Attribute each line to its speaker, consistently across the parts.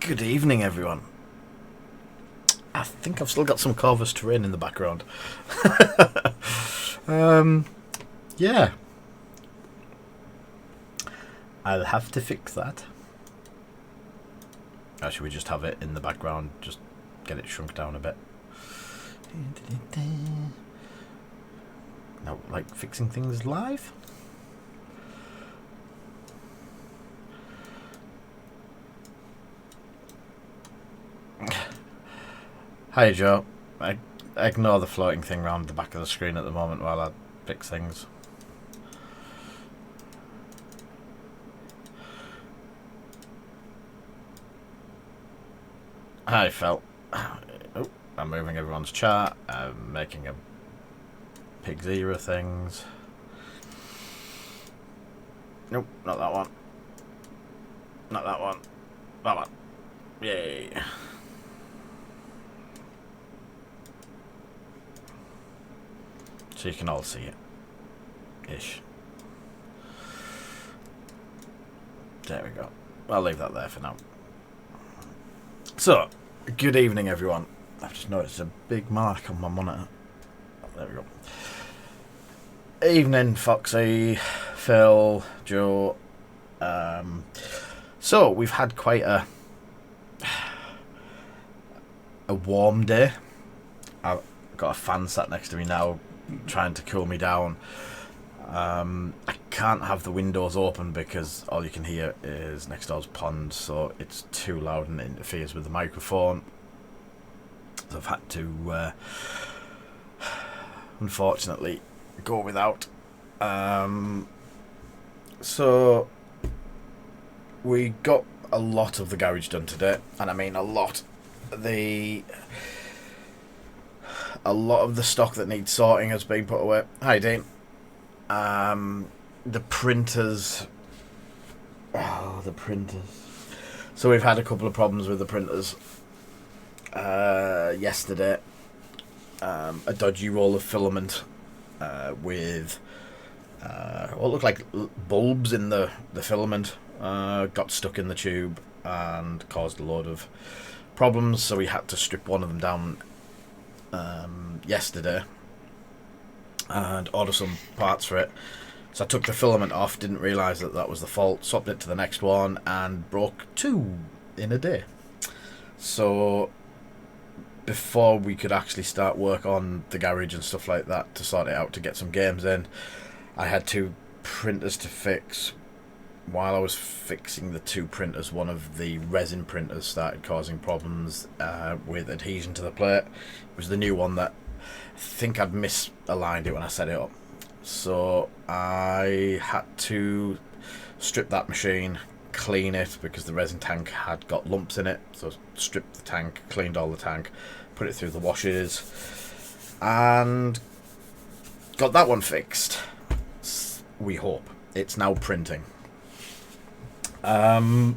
Speaker 1: Good evening, everyone. I think I've still got some Corvus Terrain in the background. Yeah. I'll have to fix that. Or should we just have it in the background? Just get it shrunk down a bit. No, like fixing things live? Hi Joe. I ignore the floating thing around the back of the screen at the moment while I fix things. Hi Phil. Oh, I'm moving everyone's chat. I'm making a Pig Zero things. Nope, not that one. Not that one. That one. Yay. So you can all see it. Ish. There we go. I'll leave that there for now. So, good evening everyone. I've just noticed a big mark on my monitor. There we go. Evening Foxy, Phil, Joe. So we've had quite a warm day. I've got a fan sat next to me now trying to cool me down. I can't have the windows open because all you can hear is next door's pond, so it's too loud and it interferes with the microphone. So I've had to unfortunately go without. So we got a lot of the garage done today, and I mean a lot. A lot of the stock that needs sorting has been put away. Hi Dean. The printers. Oh, the printers. So we've had a couple of problems with the printers. Yesterday, a dodgy roll of filament with what looked like bulbs in the filament got stuck in the tube and caused a load of problems. So we had to strip one of them down yesterday and order some parts for it. So I took the filament off, didn't realise that that was the fault, swapped it to the next one and broke two in a day. So before we could actually start work on the garage and stuff like that to sort it out to get some games in, I had two printers to fix. While I was fixing the two printers, one of the resin printers started causing problems with adhesion to the plate. It was the new one that I think I'd misaligned it when I set it up. So I had to strip that machine, clean it because the resin tank had got lumps in it. So stripped the tank, cleaned all the tank, put it through the washes, and got that one fixed. We hope. It's now printing. That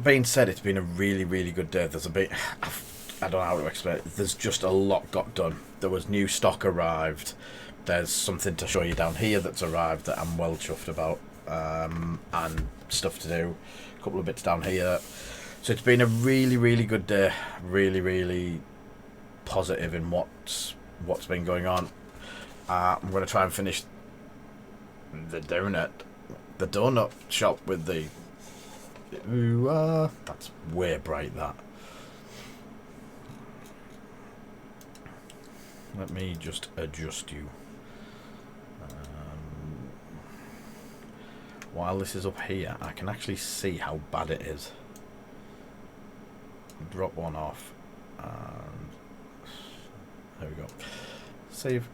Speaker 1: being said, it's been a really, really good day. There's a bit, I don't know how to explain it. There's just a lot got done. There was new stock arrived. There's something to show you down here that's arrived that I'm well chuffed about, and stuff to do. A couple of bits down here. So it's been a really, really good day. Really, really positive in what's been going on. I'm going to try and finish the donut shop with the that's way bright. That, let me just adjust you while this is up here. I can actually see how bad it is. Drop one off and there we go. Save.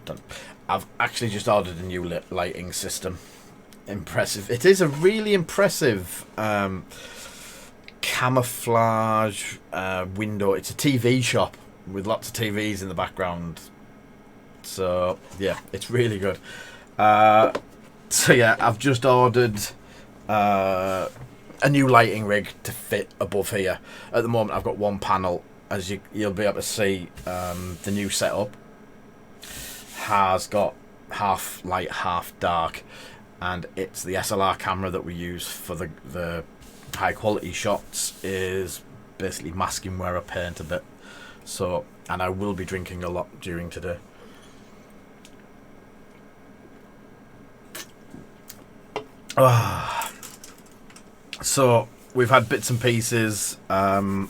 Speaker 1: Done. I've actually just ordered a new lighting system. Impressive. It is a really impressive camouflage window. It's a TV shop with lots of TVs in the background. So yeah, it's really good. So yeah, I've just ordered a new lighting rig to fit above here. At the moment I've got one panel. As you'll be able to see, the new setup has got half light, half dark. and it's the SLR camera that we use for the high quality shots is basically masking where I paint a bit. So, and I will be drinking a lot during today. So we've had bits and pieces, and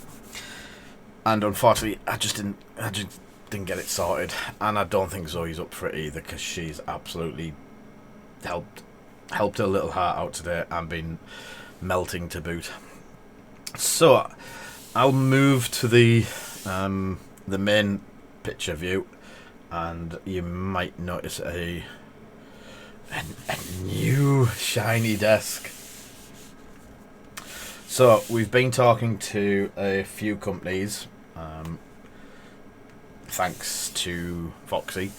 Speaker 1: unfortunately I just didn't get it sorted, and I don't think Zoe's up for it either, because she's absolutely helped her little heart out today and been melting to boot. So I'll move to the main picture view, and you might notice a new shiny desk. So we've been talking to a few companies, thanks to Foxy,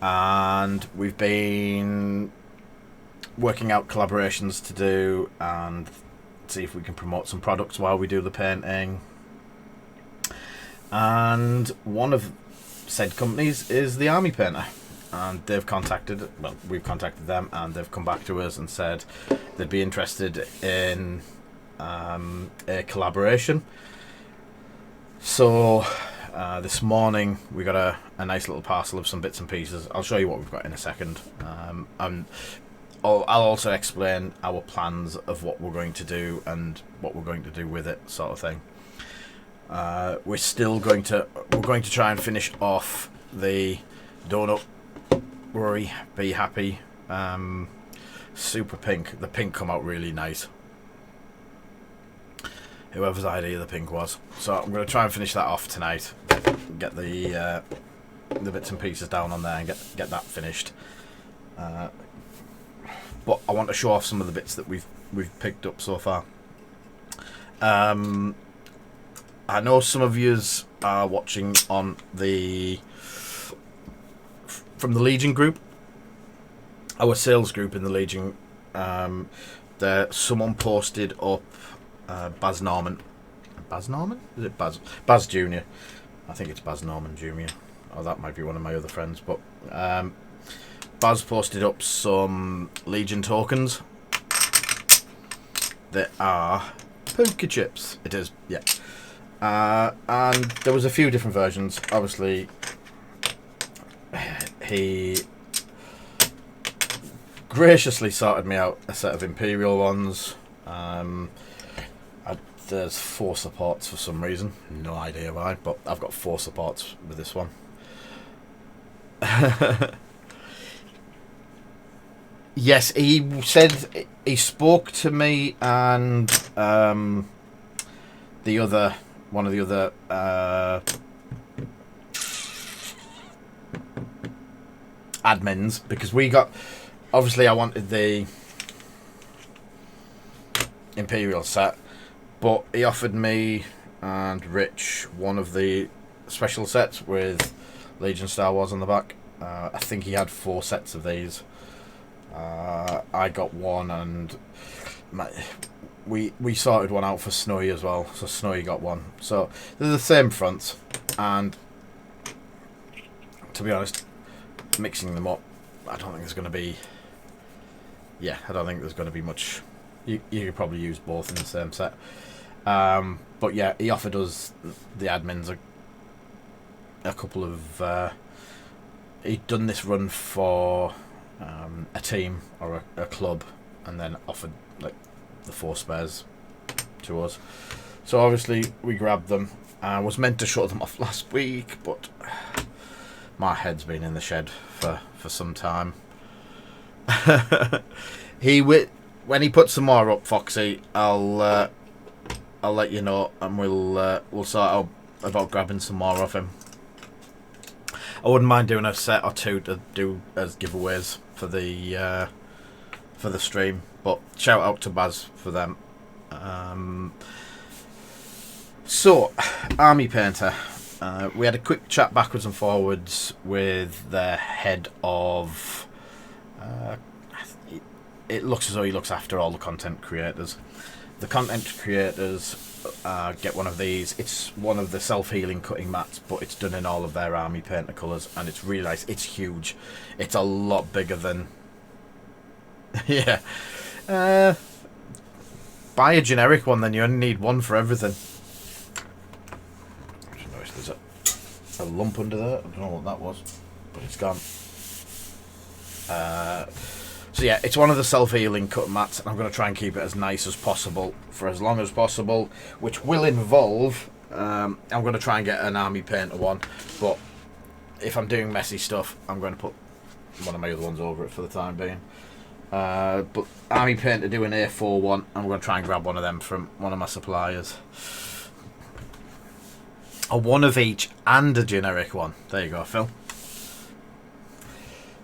Speaker 1: and we've been working out collaborations to do and see if we can promote some products while we do the painting. And one of said companies is the Army Painter, and we've contacted them, and they've come back to us and said they'd be interested in a collaboration. So this morning we got a nice little parcel of some bits and pieces. I'll show you what we've got in a second, and I'll also explain our plans of what we're going to do and what we're going to do with it, sort of thing. We're going to try and finish off the donut worry be happy super pink. The pink come out really nice, whoever's idea the pink was. So I'm going to try and finish that off tonight, get the bits and pieces down on there and get that finished. But I want to show off some of the bits that we've picked up so far. I know some of yous are watching on from the Legion group, our sales group in the Legion. Someone posted up Baz Norman. Baz Norman? Is it Baz? Baz Jr. I think it's Baz Norman Jr. Oh, that might be one of my other friends. But Baz posted up some Legion tokens that are poker chips. It is, yeah. And there was a few different versions. Obviously, he graciously sorted me out a set of Imperial ones. There's 4 supports for some reason. No idea why, but I've got 4 supports with this one. Yes, he said he spoke to me and one of the other admins, because we got, obviously I wanted the Imperial set, but he offered me and Rich one of the special sets with Legion Star Wars on the back. I think he had 4 sets of these. I got one, and we sorted one out for Snowy as well, so Snowy got one. So they're the same fronts, and to be honest, mixing them up, I don't think there's going to be much. You could probably use both in the same set. But yeah, he offered us, the admins, a couple of he'd done this run for a team or a club, and then offered like the 4 spares to us. So obviously we grabbed them. I was meant to show them off last week, but my head's been in the shed for some time. When he puts some more up, Foxy, I'll let you know, and we'll sort out about grabbing some more of him. I wouldn't mind doing a set or 2 to do as giveaways for the stream, but shout out to Baz for them. So, Army Painter, we had a quick chat backwards and forwards with the head of. It looks as though he looks after all the content creators. The content creators get one of these. It's one of the self-healing cutting mats, but it's done in all of their Army Painter colours, and it's really nice. It's huge. It's a lot bigger than Yeah. Uh, buy a generic one, then you only need one for everything. I just noticed there's a lump under there. I don't know what that was, but it's gone. So yeah, it's one of the self-healing cut mats, and I'm going to try and keep it as nice as possible for as long as possible, which will involve, I'm going to try and get an army painter one, but if I'm doing messy stuff, I'm going to put one of my other ones over it for the time being. But army painter do an A4 one, I'm going to try and grab one of them from one of my suppliers. A one of each and a generic one. There you go, Phil.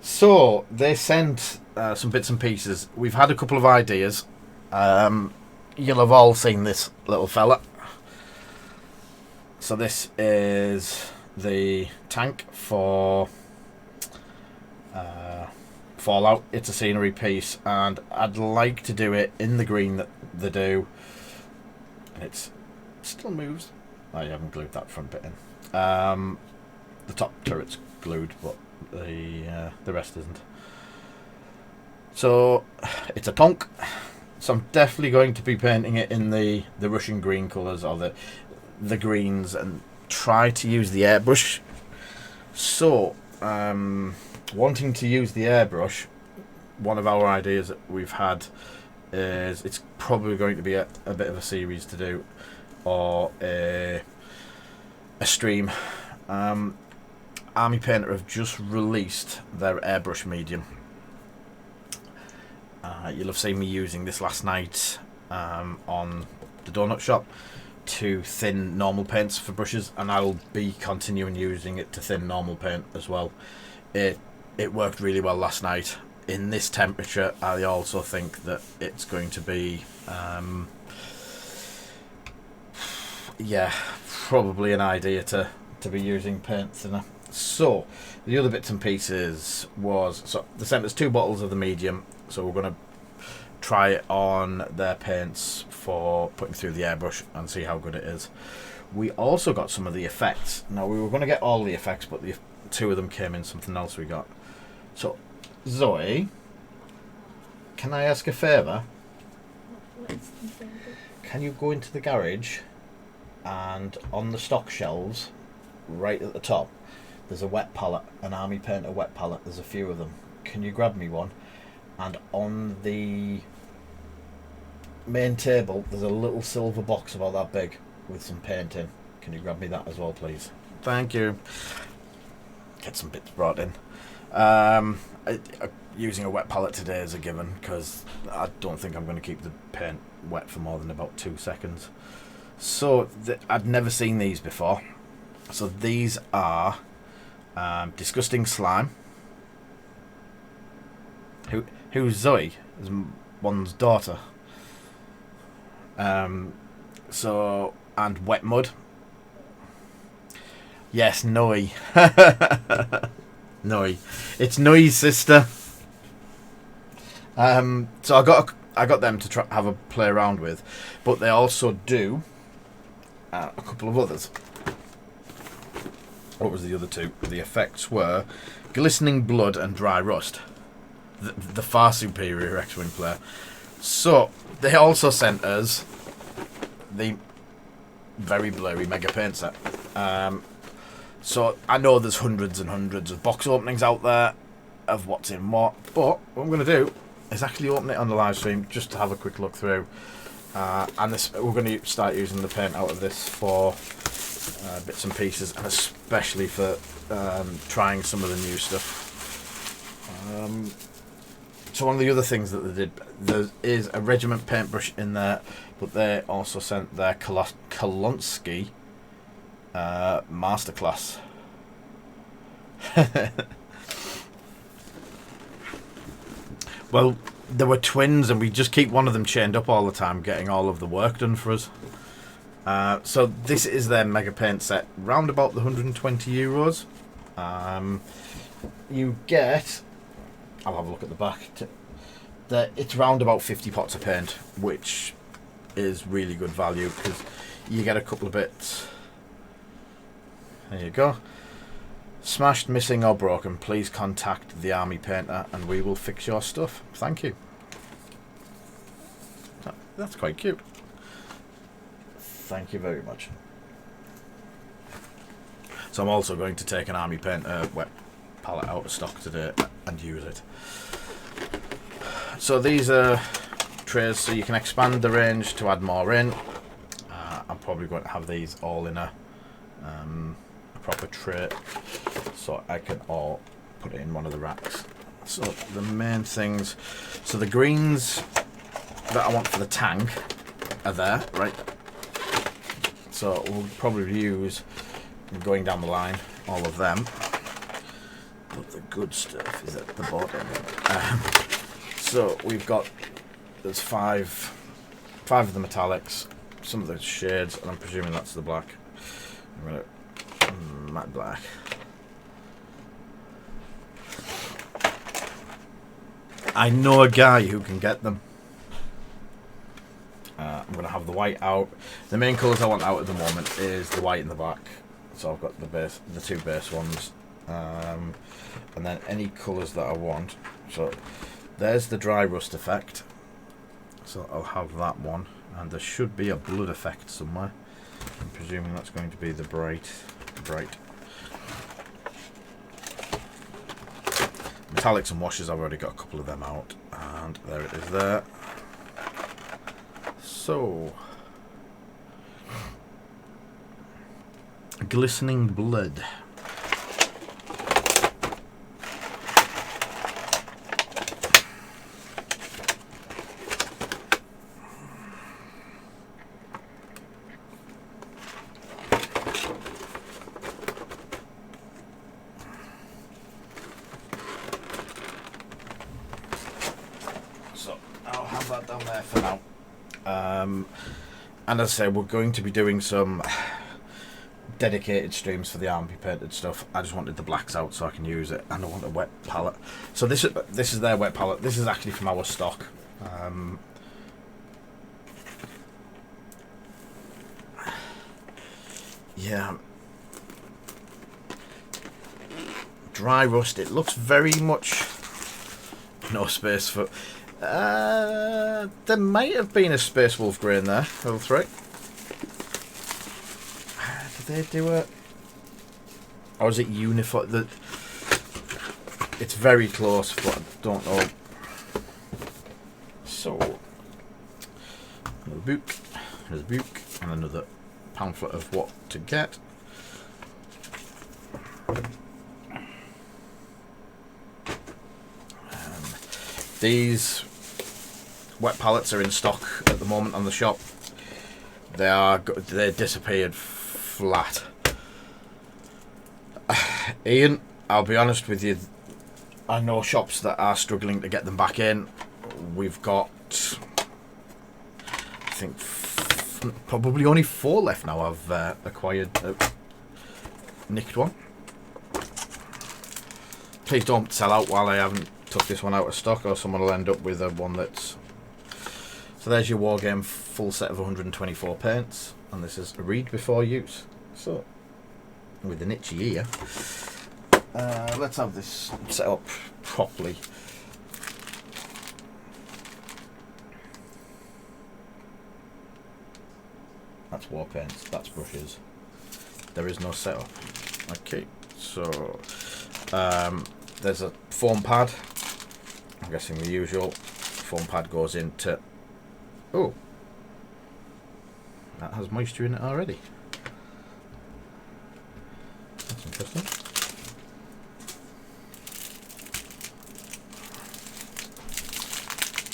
Speaker 1: So they sent some bits and pieces. We've had a couple of ideas. You'll have all seen this little fella. So this is the tank for Fallout. It's a scenery piece, and I'd like to do it in the green that they do. And it still moves. Oh, you haven't glued that front bit in. The top turret's glued, but the rest isn't. So it's a tonk. So I'm definitely going to be painting it in the Russian green colours, or the greens, and try to use the airbrush. So wanting to use the airbrush, one of our ideas that we've had is it's probably going to be a bit of a series to do, or a stream. Army Painter have just released their airbrush medium. You'll have seen me using this last night on the donut shop to thin normal paints for brushes, and I'll be continuing using it to thin normal paint as well. It worked really well last night. In this temperature, I also think that it's going to be yeah, probably an idea to be using paint thinner. So the other bits and pieces was, so they sent us 2 bottles of the medium, so we're going to try it on their paints for putting through the airbrush and see how good it is. We also got some of the effects. Now we were going to get all the effects, but the 2 of them came in something else we got. So Zoe, can I ask a favour? Can you go into the garage, and on the stock shelves right at the top there's a wet palette, an Army Painter wet palette. There's a few of them. Can you grab me one? And on the main table there's a little silver box about that big with some paint in. Can you grab me that as well, please? Thank you. Get some bits brought in. Using a wet palette today is a given, because I don't think I'm going to keep the paint wet for more than about 2 seconds. So I'd never seen these before. So these are Disgusting Slime. Who's Zoe? Is one's daughter. So, and Wet Mud. Yes, Noi. Noi. It's Noi's sister. So I got them to have a play around with, but they also do a couple of others. What was the other 2? The effects were Glistening Blood and Dry Rust. The far superior X-Wing player. So they also sent us the very blurry Mega Paint set. So I know there's hundreds and hundreds of box openings out there of what's in what, but what I'm going to do is actually open it on the live stream just to have a quick look through. And we're going to start using the paint out of this for bits and pieces, and especially for trying some of the new stuff. So one of the other things that they did, there is a regiment paintbrush in there, but they also sent their Kolonsky masterclass. Well, there were twins, and we just keep one of them chained up all the time, getting all of the work done for us. So this is their Mega Paint set, round about the €120. You get, I'll have a look at the back, it's round about 50 pots of paint, which is really good value, because you get a couple of bits. There you go. Smashed, missing or broken, please contact the Army Painter and we will fix your stuff. Thank you. That's quite cute. Thank you very much. So I'm also going to take an army paint wet palette out of stock today and use it. So these are trays, so you can expand the range to add more in. I'm probably going to have these all in a proper tray, so I can all put it in one of the racks. So the main things, so the greens that I want for the tank are there, right? So we'll probably use, going down the line, all of them. But the good stuff is at the bottom. So we've got, there's five of the metallics, some of the shades, and I'm presuming that's the black. I'm gonna matte black. I know a guy who can get them. I'm going to have the white out. The main colours I want out at the moment is the white and the black. So I've got the two base ones. And then any colours that I want. So there's the dry rust effect. So I'll have that one. And there should be a blood effect somewhere. I'm presuming that's going to be the bright. Metallics and washes, I've already got a couple of them out. And there it is there. So, glistening blood. So, I'll have that down there for now. And as I say, we're going to be doing some dedicated streams for the army painted stuff. I just wanted the blacks out so I can use it, and I want a wet palette. So this is their wet palette. This is actually from our stock. Yeah. Dry rust. It looks very much no space for. There might have been a Space Wolf grain there, level 3. Did they do it? Or is it uniform? It's very close, but I don't know. So, another book. There's a book, and another pamphlet of what to get. These wet pallets are in stock at the moment on the shop. They're disappeared flat. Ian, I'll be honest with you, I know shops that are struggling to get them back in. We've got, I think, probably only 4 left now. I've acquired, nicked one. Please don't sell out while I haven't took this one out of stock, or someone will end up with a one that's... So there's your Wargame full set of 124 paints, and this is a read before use. So, with an itchy ear, let's have this set up properly. That's war paints, that's brushes. There is no setup. Okay, so there's a foam pad. I'm guessing the usual foam pad goes into... Oh, that has moisture in it already. That's interesting.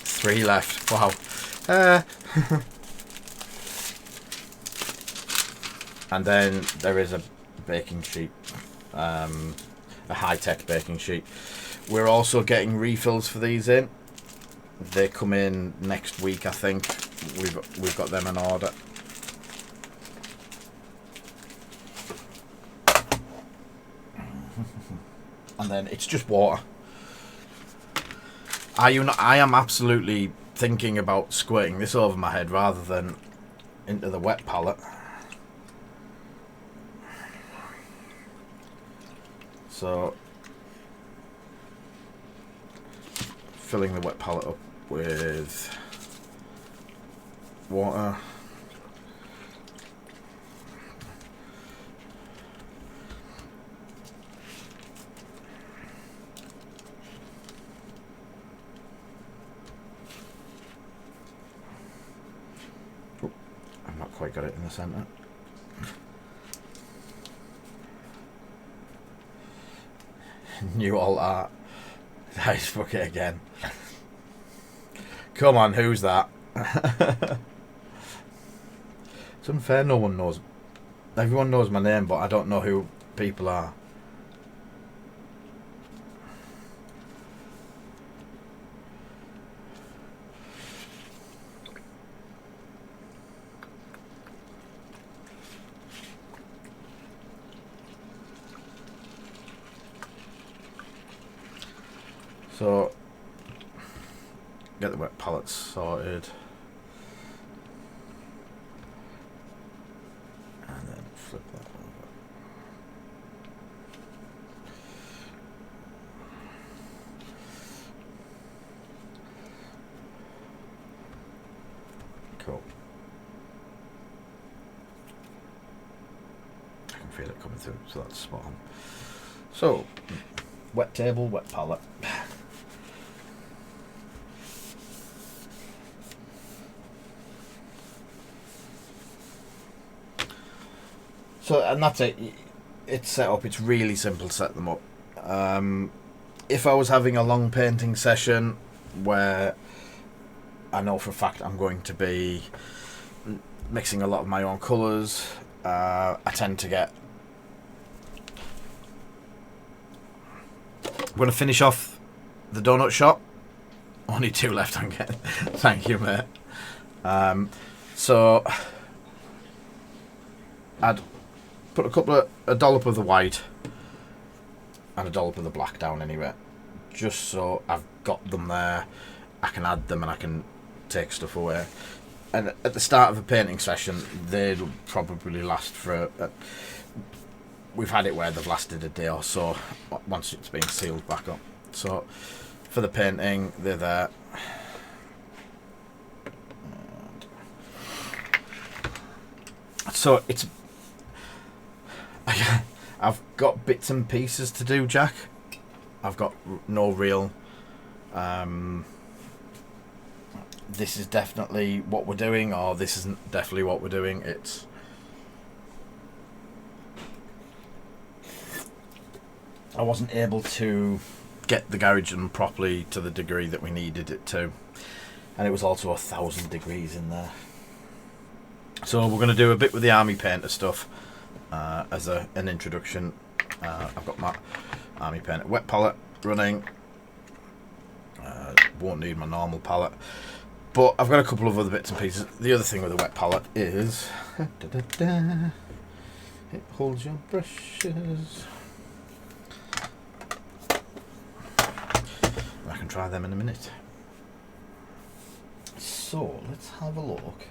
Speaker 1: Three left. Wow. And then there is a baking sheet, a high-tech baking sheet. We're also getting refills for these in. They come in next week, I think. We've got them in order. And then it's just water. I am absolutely thinking about squirting this over my head rather than into the wet palette. So, filling the wet palette up with water. Oh, I've not quite got it in the centre. New alt art. Nice bucket again. Come on, who's that? It's unfair, no one knows. Everyone knows my name, but I don't know who people are. So, get the wet pallets sorted. And then flip that over. Cool. I can feel it coming through, so that's spot on. So, wet table, wet pallet. So, and that's it. It's set up. It's really simple to set them up. If I was having a long painting session where I know for a fact I'm going to be mixing a lot of my own colours, I tend to get... I'm going to finish off the donut shop. Only 2 left I'm getting. Thank you, mate. So I'd put a dollop of the white and a dollop of the black down anyway, just so I've got them there. I can add them and I can take stuff away. And at the start of a painting session, they'll probably last for we've had it where they've lasted a day or so once it's been sealed back up. So for the painting, they're there. So it's... I've got bits and pieces to do, Jack. I've got no real... this is definitely what we're doing, or this isn't definitely what we're doing. It's... I wasn't able to get the garage done properly to the degree that we needed it to. And it was also 1,000 degrees in there. So we're going to do a bit with the army painter stuff as an introduction. I've got my army painter wet palette running. Won't need my normal palette. But I've got a couple of other bits and pieces. The other thing with the wet palette is... it holds your brushes. I can try them in a minute. So let's have a look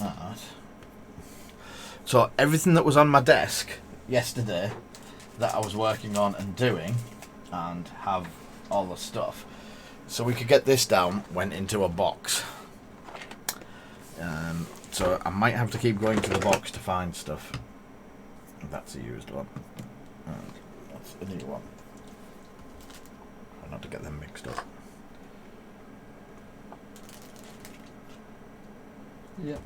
Speaker 1: at... So everything that was on my desk yesterday that I was working on and doing and have all the stuff so we could get this down went into a box. So I might have to keep going to the box to find stuff. That's a used one. And that's a new one. Not to get them mixed up. Yep.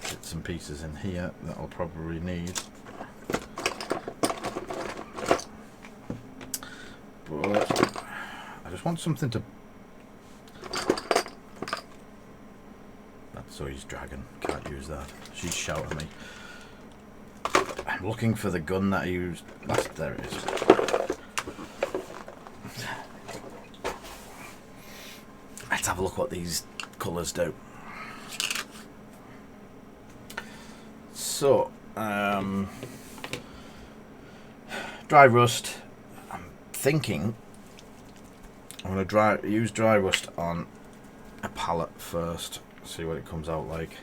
Speaker 1: Bits and pieces in here that I'll probably need. But I just want something to... That's Zoe's dragon. Can't use that. She's shouting at me. I'm looking for the gun that I used last. There it is. Let's have a look what these colours do. So, dry rust. I'm thinking I'm going to use dry rust on a palette first. See what it comes out like.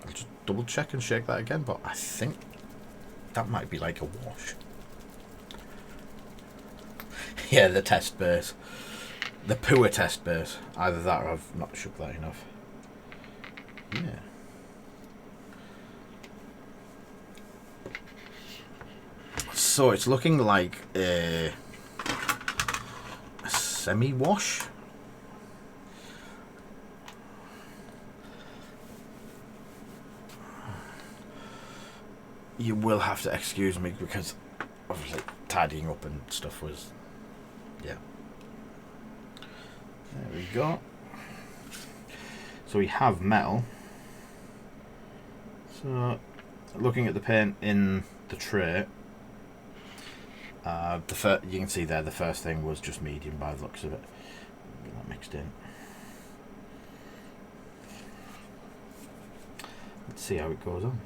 Speaker 1: I'll just double check and shake that again, but I think that might be like a wash. Yeah, the test base. The poor test base. Either that or I've not shook that enough. Yeah. So it's looking like a semi-wash. You will have to excuse me because obviously tidying up and stuff was, yeah. There we go. So we have metal. So looking at the paint in the tray, you can see there the first thing was just medium by the looks of it. Get that mixed in. Let's see how it goes on.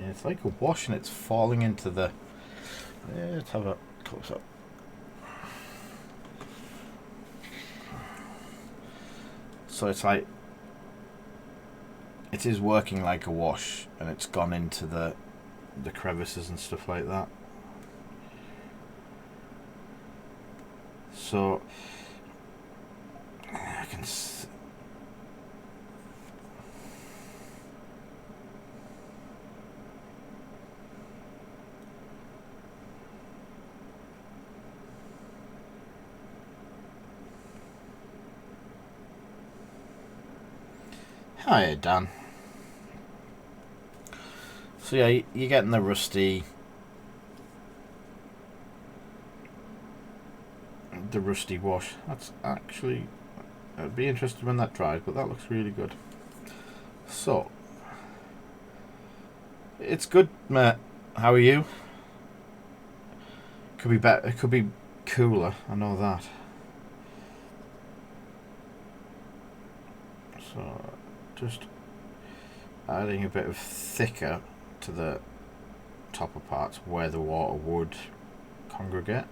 Speaker 1: Yeah, it's like a wash and it's falling into the... Yeah, let's have a close up. So it's like... It is working like a wash and it's gone into the crevices and stuff like that. So... I can... Hiya, Dan. So yeah, you're getting the rusty wash. That's actually, I'd be interested when that dries, but that looks really good. So it's good, mate. How are you? Could be better. It could be cooler. I know that. So just adding a bit of thicker to the topper parts where the water would congregate.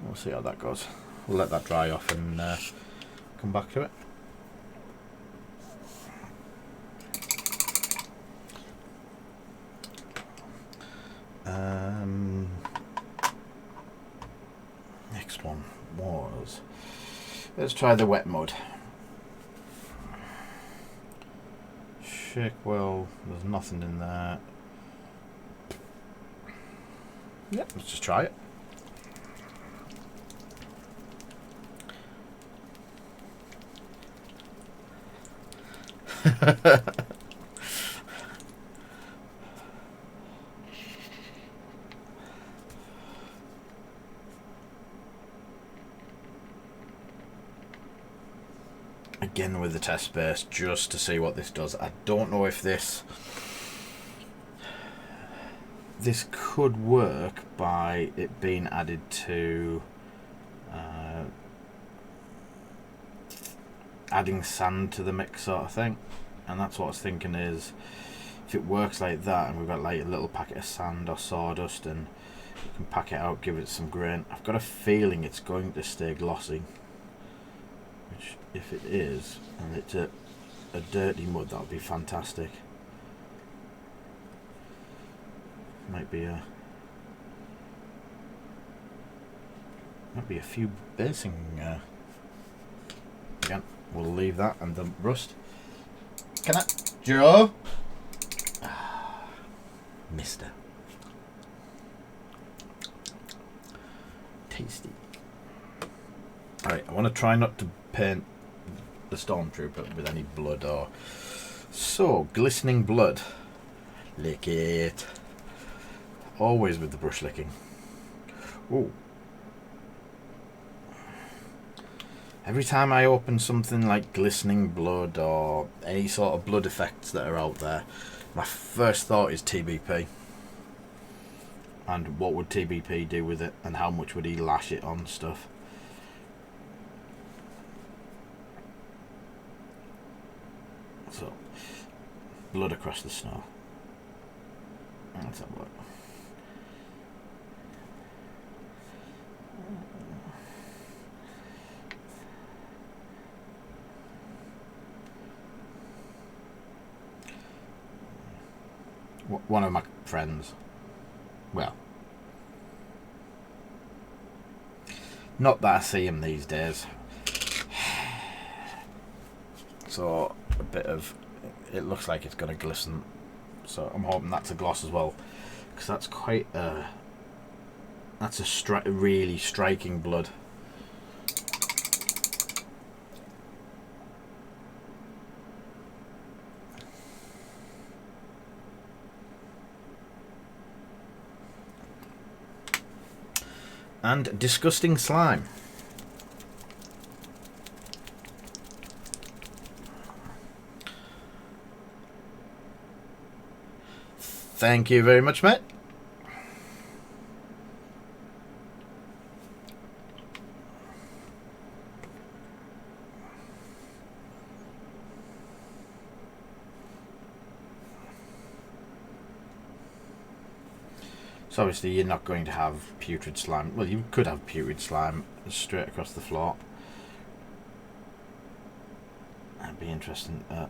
Speaker 1: We'll see how that goes. We'll let that dry off and come back to it. Next one was, let's try the wet mud. Shake well, there's nothing in there. Yep, let's just try it. Again with the test base, just to see what this does. I don't know if this could work by it being added to adding sand to the mix sort of thing, and that's what I was thinking is if it works like that and we've got like a little packet of sand or sawdust and we can pack it out, give it some grain. I've got a feeling it's going to stay glossy, which if it is and it's a dirty mud, that would be fantastic. Might be a few basing again. We'll leave that and the rust. Can I, Joe? Mister. Tasty. Alright, I want to try not to paint the Stormtrooper with any blood or... So, glistening blood. Lick it. Always with the brush licking. Ooh. Every time I open something like glistening blood or any sort of blood effects that are out there, my first thought is TBP. And what would TBP do with it and how much would he lash it on stuff? So, blood across the snow. Let's have a look. One of my friends, well, not that I see him these days, so a bit of, it looks like it's going to glisten, so I'm hoping that's a gloss as well, because that's quite a, that's a really striking blood. And disgusting slime. Thank you very much, mate. So obviously you're not going to have putrid slime. Well, you could have putrid slime straight across the floor. That'd be interesting to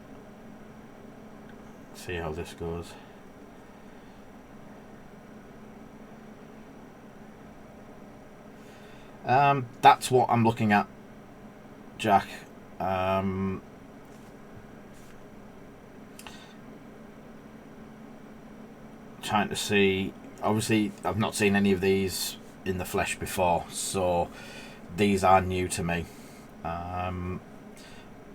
Speaker 1: see how this goes. That's what I'm looking at, Jack. Trying to see. Obviously, I've not seen any of these in the flesh before, so these are new to me. And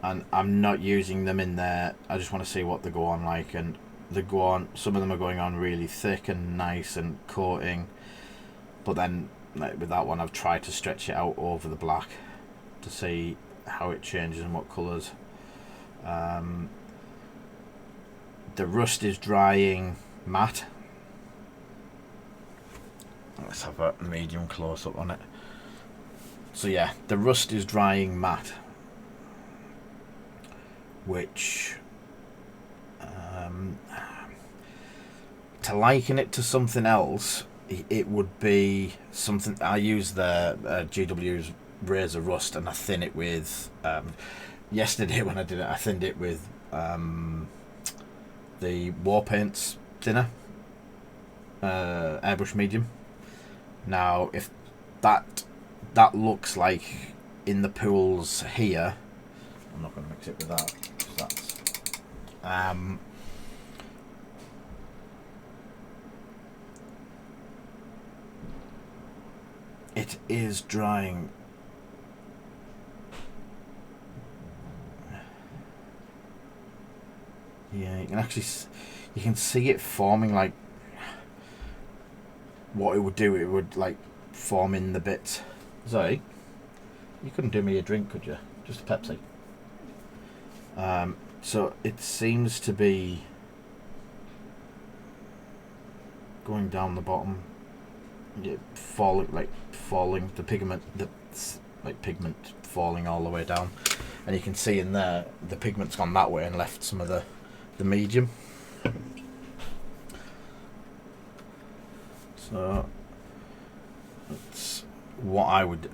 Speaker 1: I'm not using them in there. I just want to see what they go on like, and they go on. Some of them are going on really thick and nice and coating, but then like with that one, I've tried to stretch it out over the black to see how it changes and what colours. The rust is drying matte. Let's have a medium close up on it. So yeah, the rust is drying matte, which to liken it to something else, it would be something. I use the GW's Razor Rust, and I thin it with yesterday when I did it, I thinned it with the War Paints thinner, airbrush medium. Now, if that looks like in the pools here, I'm not going to mix it with that, because that's it is drying. Yeah, you can actually see it forming, like what it would do. It would like form in the bits. Zoe, you couldn't do me a drink, could you? Just a Pepsi. So it seems to be going down the bottom, falling the pigment, pigment falling all the way down, and you can see in there the pigment's gone that way and left some of the medium. So that's what I would,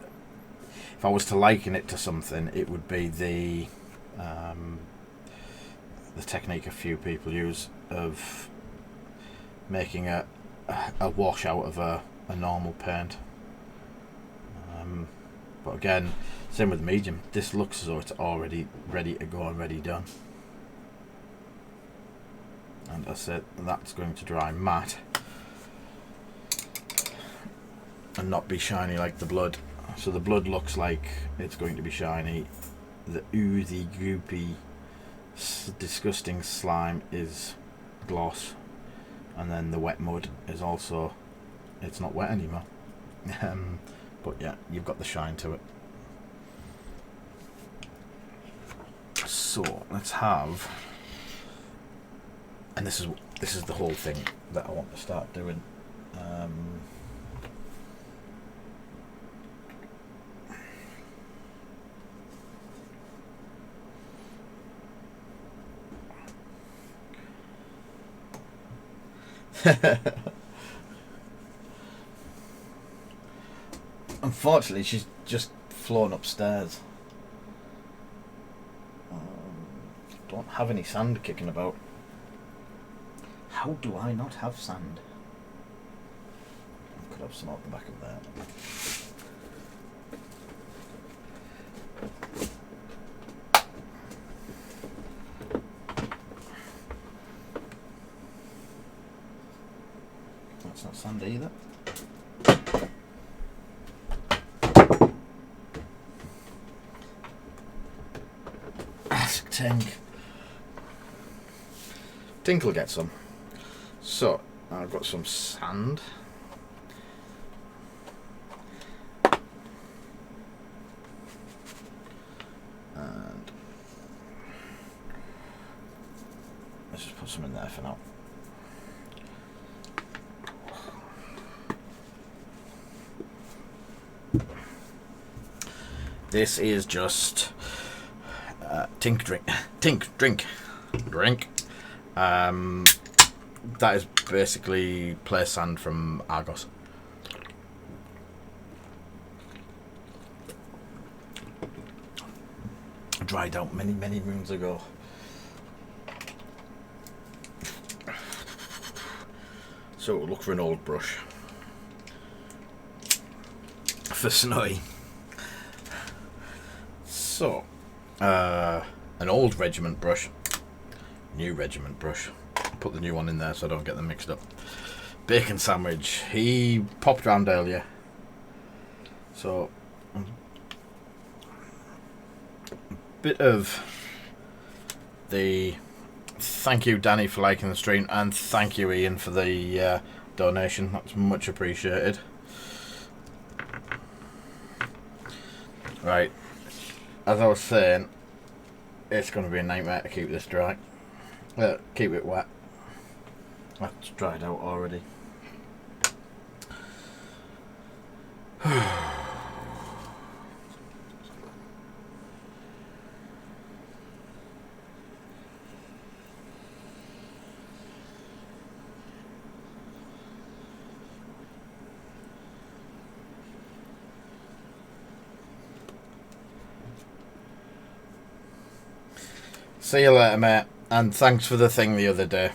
Speaker 1: if I was to liken it to something, it would be the technique a few people use of making a wash out of a normal paint. But again, same with medium. This looks as though it's already ready to go and ready done. And I said that's going to dry matte and not be shiny like the blood. So the blood looks like it's going to be shiny. The oozy, goopy, disgusting slime is gloss, and then the wet mud is also, it's not wet anymore. But yeah, you've got the shine to it. So let's have, and this is the whole thing that I want to start doing. Unfortunately, she's just flown upstairs. Don't have any sand kicking about. How do I not have sand? I could have some out the back of there. That's not sand either. Ask Tink. Tink will get some. So, I've got some sand. And let's just put some in there for now. This is just Tink drink. That is basically play sand from Argos. Dried out many moons ago. So we'll look for an old brush for Snowy. So an old regiment brush, new regiment brush. Put the new one in there so I don't get them mixed up. Bacon sandwich. He popped round earlier. So a bit of the thank you Danny for liking the stream, and thank you Ian for the donation. That's much appreciated. Right, as I was saying, it's going to be a nightmare to keep this dry. Keep it wet. That's dried out already. See you later, mate. And thanks for the thing the other day.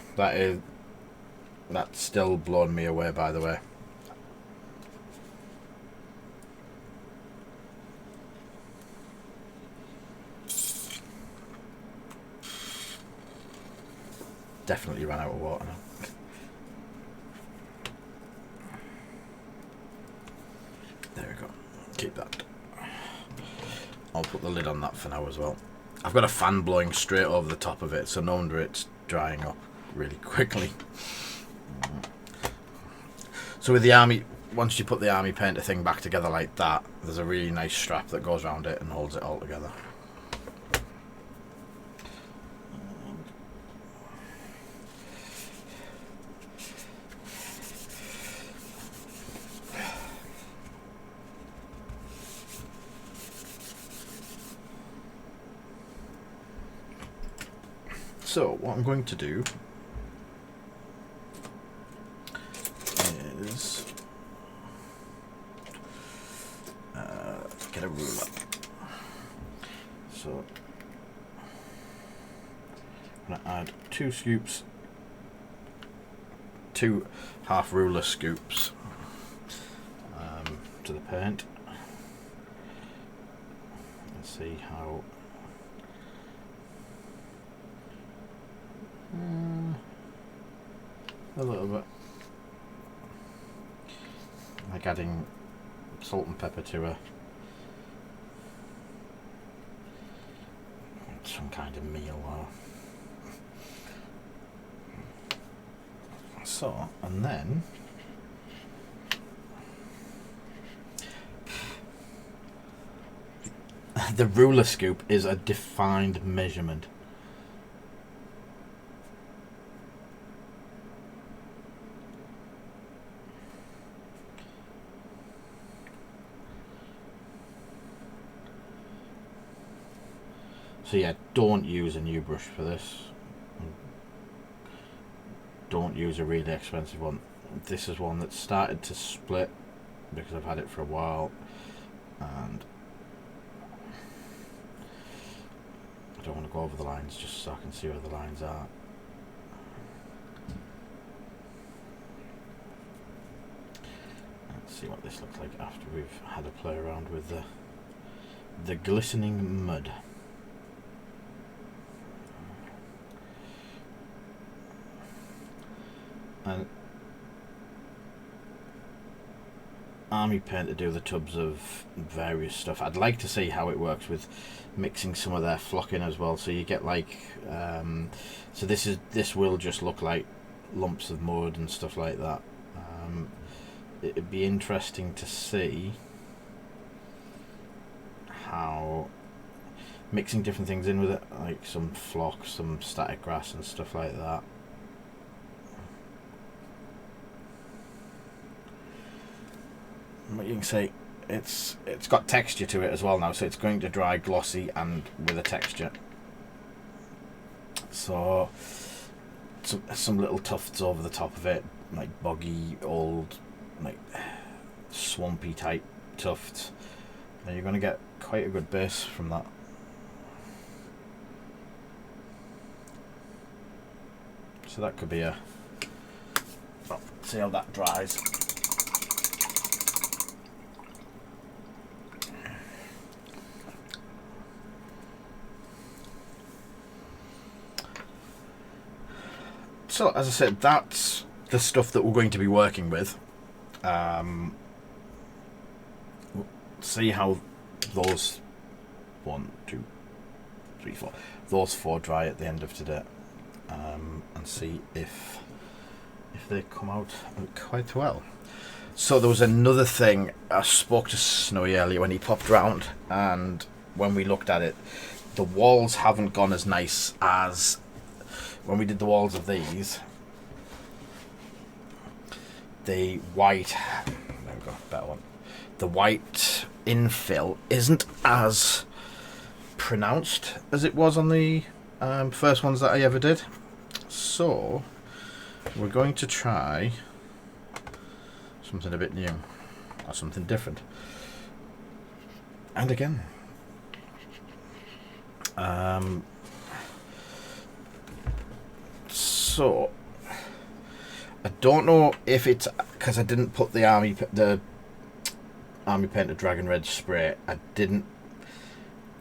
Speaker 1: That's still blown me away, by the way. Definitely ran out of water now. There we go. Keep that. I'll put the lid on that for now as well. I've got a fan blowing straight over the top of it, so no wonder it's drying up really quickly. So with the army, once you put the army painter thing back together like that, there's a really nice strap that goes around it and holds it all together. So what I'm going to do is get a ruler. So I'm going to add 2 scoops, 2 half ruler scoops to the paint. Let's see how. A little bit. Like adding salt and pepper to some kind of meal. So, and then the ruler scoop is a defined measurement. So yeah, don't use a new brush for this. don't use a really expensive one. This is one that started to split because I've had it for a while, and I don't want to go over the lines just so I can see where the lines are. Let's see what this looks like after we've had a play around with the glistening mud. And army paint to do the tubs of various stuff. I'd like to see how it works with mixing some of their flock in as well, so you get like so this will just look like lumps of mud and stuff like that. It'd be interesting to see how mixing different things in with it, like some flock, some static grass and stuff like that. What you can see, it's got texture to it as well now, so it's going to dry glossy and with a texture. So some little tufts over the top of it, like boggy, old, like swampy type tufts, and you're going to get quite a good base from that. So that could be a, well, see how that dries. So, as I said, that's the stuff that we're going to be working with. We'll see how those 1, 2, 3, 4, those 4 dry at the end of today, and see if they come out quite well. So there was another thing. I spoke to Snowy earlier when he popped round, and when we looked at it, the walls haven't gone as nice as when we did the walls of these. The white, there we go, better one. The white infill isn't as pronounced as it was on the first ones that I ever did. So we're going to try something a bit new, or something different. And again, so I don't know if it's because I didn't put the army painted dragon red spray. I didn't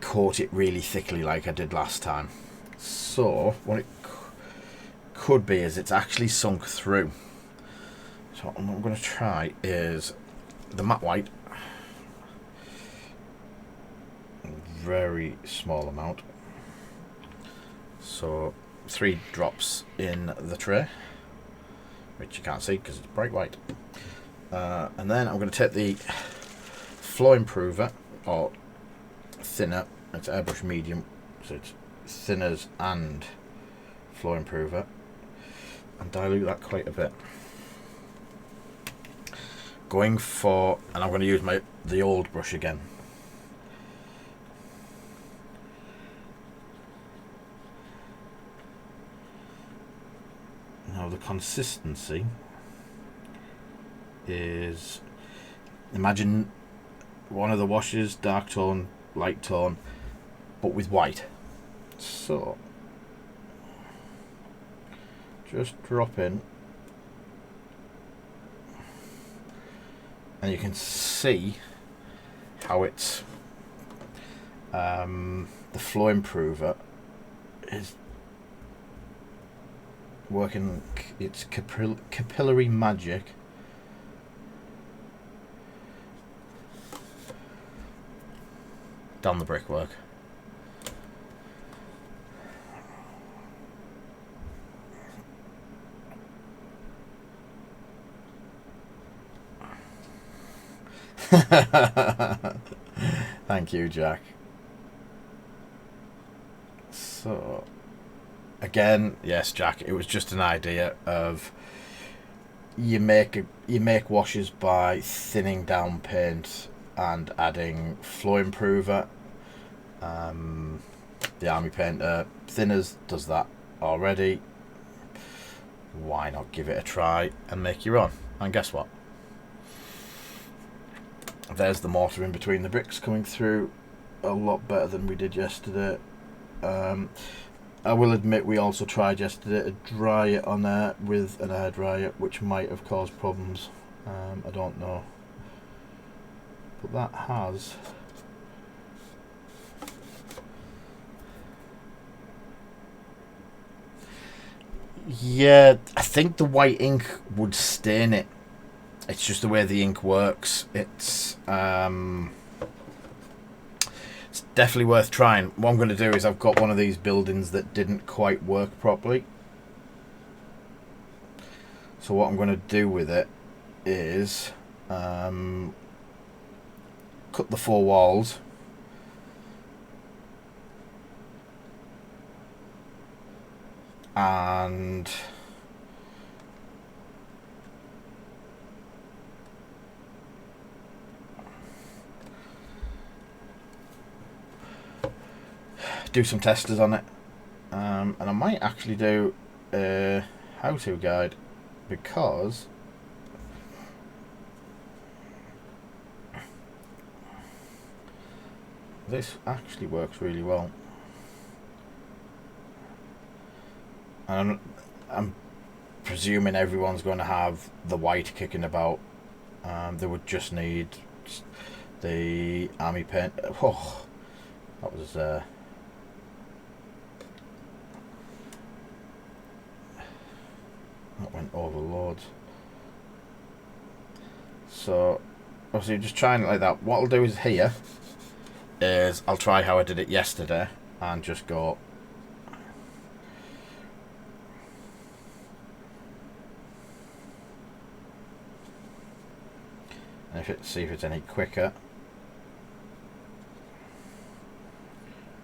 Speaker 1: coat it really thickly like I did last time. So what it could be is it's actually sunk through. So what I'm going to try is the matte white, very small amount. So 3 drops in the tray, which you can't see because it's bright white. And then I'm going to take the flow improver, or thinner, it's airbrush medium, so it's thinners and flow improver, and dilute that quite a bit. Going for, and I'm going to use the old brush again. Now the consistency is, imagine one of the washes, dark tone, light tone, but with white. So just drop in, and you can see how it's the flow improver is working. It's capillary magic. Down the brickwork. Thank you, Jack. So again, yes, Jack, it was just an idea of you make washes by thinning down paint and adding flow improver. The army painter thinners does that already. why not give it a try and make your own? And guess what? There's the mortar in between the bricks coming through a lot better than we did yesterday. I will admit we also tried yesterday to dry it on there with an air dryer, which might have caused problems. I don't know. But that has... Yeah, I think the white ink would stain it. It's just the way the ink works. It's definitely worth trying. What I'm going to do is I've got one of these buildings that didn't quite work properly. So what I'm going to do with it is cut the 4 walls. And do some testers on it, and I might actually do a how-to guide, because this actually works really well. And I'm presuming everyone's going to have the white kicking about. They would just need the army paint. Oh, that was that went over loads. So obviously just trying it like that. What I'll do is here is I'll try how I did it yesterday and just go see if it's any quicker,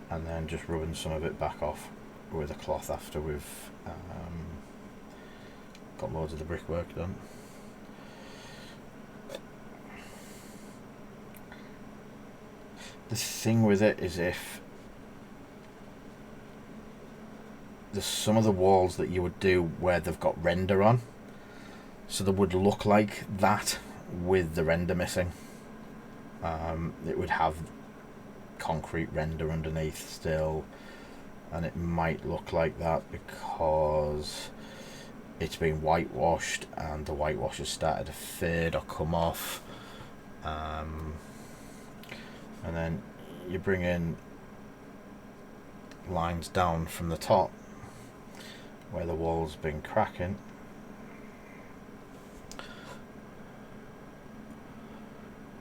Speaker 1: and then just rubbing some of it back off with a cloth after we've got loads of the brickwork done. The thing with it is, if there's some of the walls that you would do where they've got render on, so they would look like that with the render missing. It would have concrete render underneath still, and it might look like that because it's been whitewashed and the whitewash has started to fade or come off. And then you bring in lines down from the top where the wall's been cracking,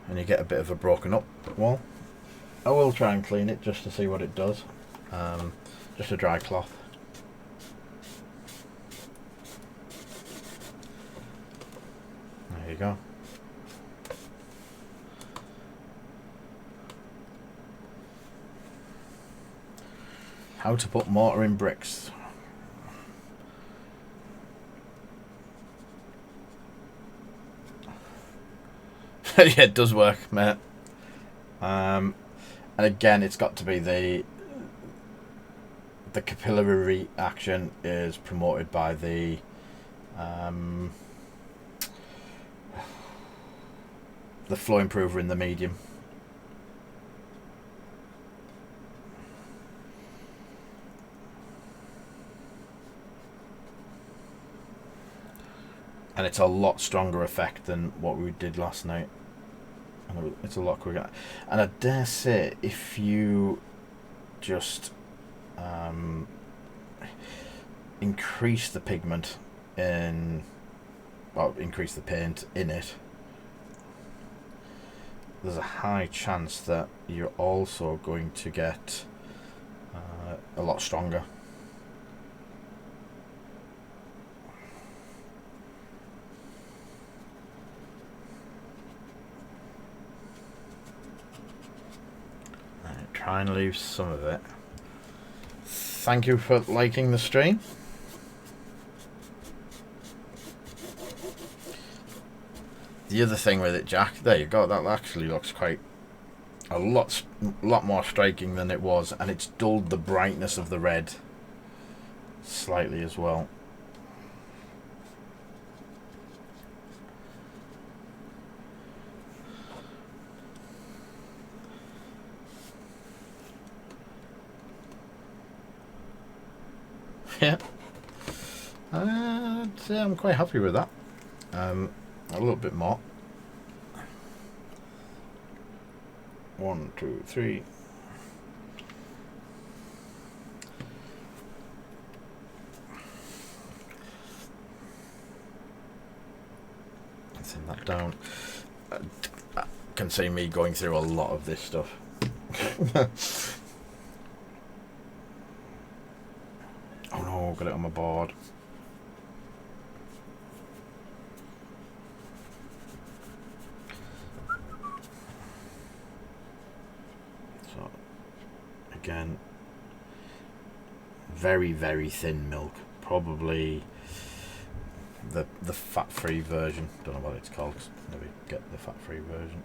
Speaker 1: and you get a bit of a broken up wall. I will try and clean it just to see what it does. Just a dry cloth. There you go. How to put mortar in bricks. Yeah, it does work, mate. And again, it's got to be the capillary action is promoted by the flow improver in the medium. And it's a lot stronger effect than what we did last night. It's a lot quicker. And I dare say, if you just increase the pigment in, well, increase the paint in it, there's a high chance that you're also going to get a lot stronger. Try and leave some of it. Thank you for liking the stream. The other thing with it, Jack, there you go, that actually looks quite a lot more striking than it was, and it's dulled the brightness of the red slightly as well. Yeah. I'm quite happy with that. A little bit more. 1, 2, 3. Thin that down. I can see me going through a lot of this stuff. Oh no, got it on my board. So, again, very, very thin milk. Probably the fat-free version. Don't know what it's called. Maybe get the fat-free version.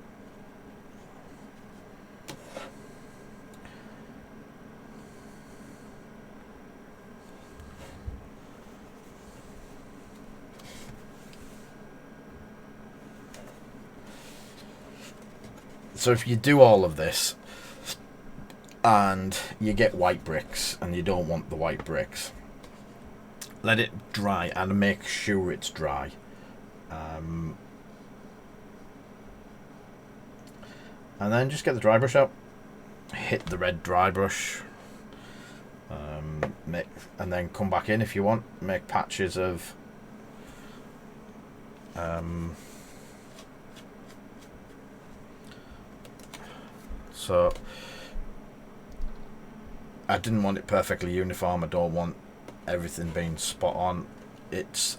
Speaker 1: So if you do all of this and you get white bricks and you don't want the white bricks, let it dry and make sure it's dry. And then just get the dry brush out, hit the red dry brush, and then come back in if you want, make patches of so I didn't want it perfectly uniform. I don't want everything being spot on. It's,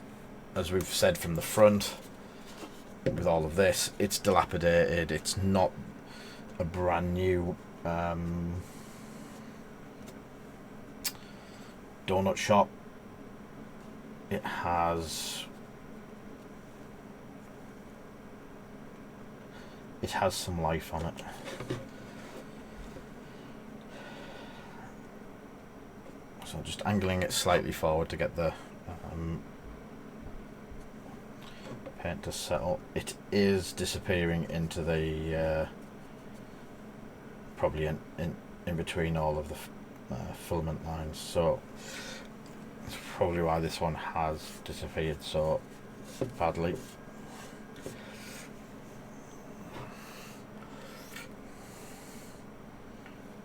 Speaker 1: as we've said from the front with all of this, it's dilapidated. It's not a brand new donut shop. It has some life on it. So just angling it slightly forward to get the paint to settle. It is disappearing into the probably in between all of the filament lines, so that's probably why this one has disappeared so badly.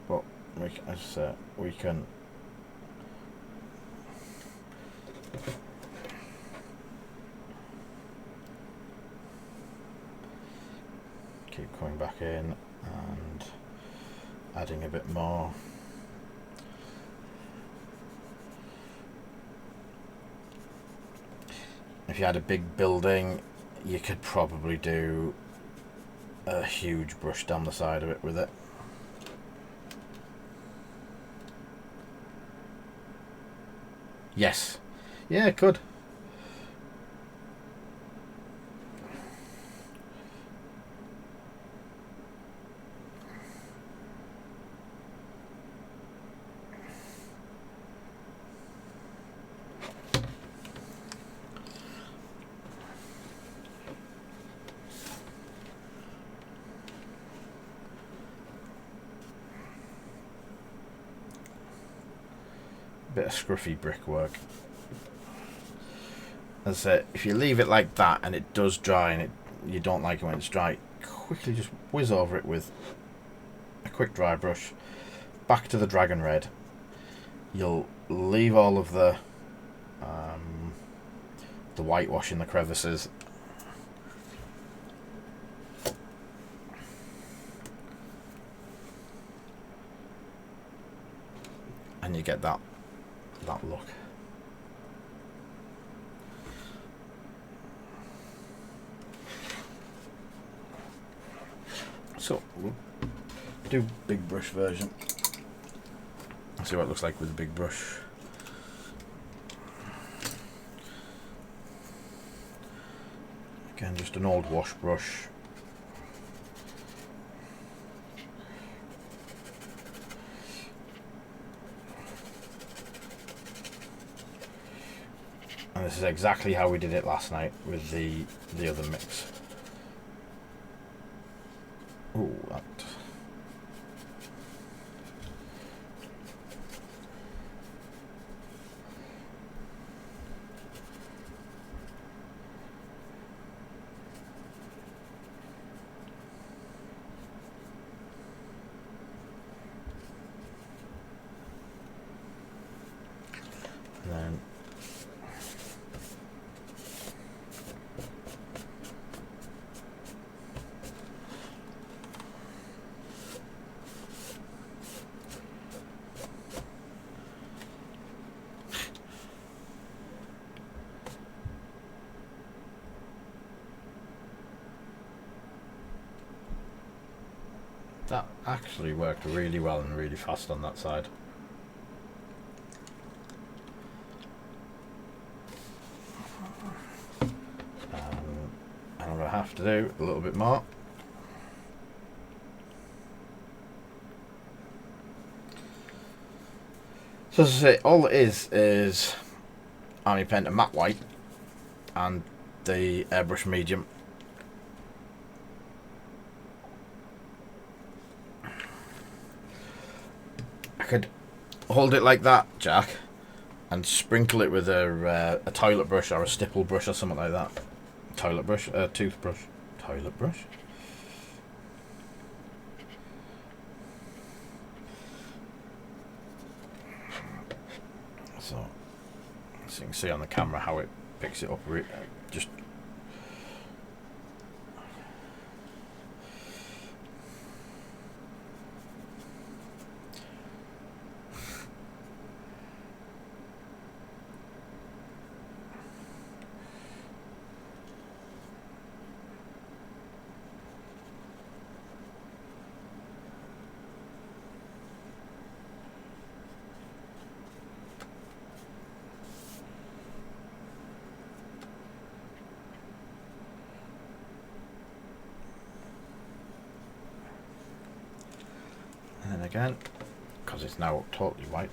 Speaker 1: But we can keep coming back in and adding a bit more. If you had a big building, you could probably do a huge brush down the side of it with it. Yes. Yeah, it could. Bit of scruffy brickwork. As I said, if you leave it like that and it does dry and you don't like it when it's dry, quickly just whiz over it with a quick dry brush. Back to the dragon red. You'll leave all of the whitewash in the crevices. And you get that look. So we'll do big brush version. See what it looks like with the big brush. Again, just an old wash brush. And this is exactly how we did it last night with the other mix. Ooh, that. That actually worked really well and really fast on that side. And I'm going to have to do a little bit more. So as I say, all it is army painter matte white and the airbrush medium. I could hold it like that, Jack, and sprinkle it with a toilet brush or a stipple brush or something like that. Toilet brush, toothbrush, toilet brush. So you can see on the camera how it picks it up. Just and then again, because it's now totally white.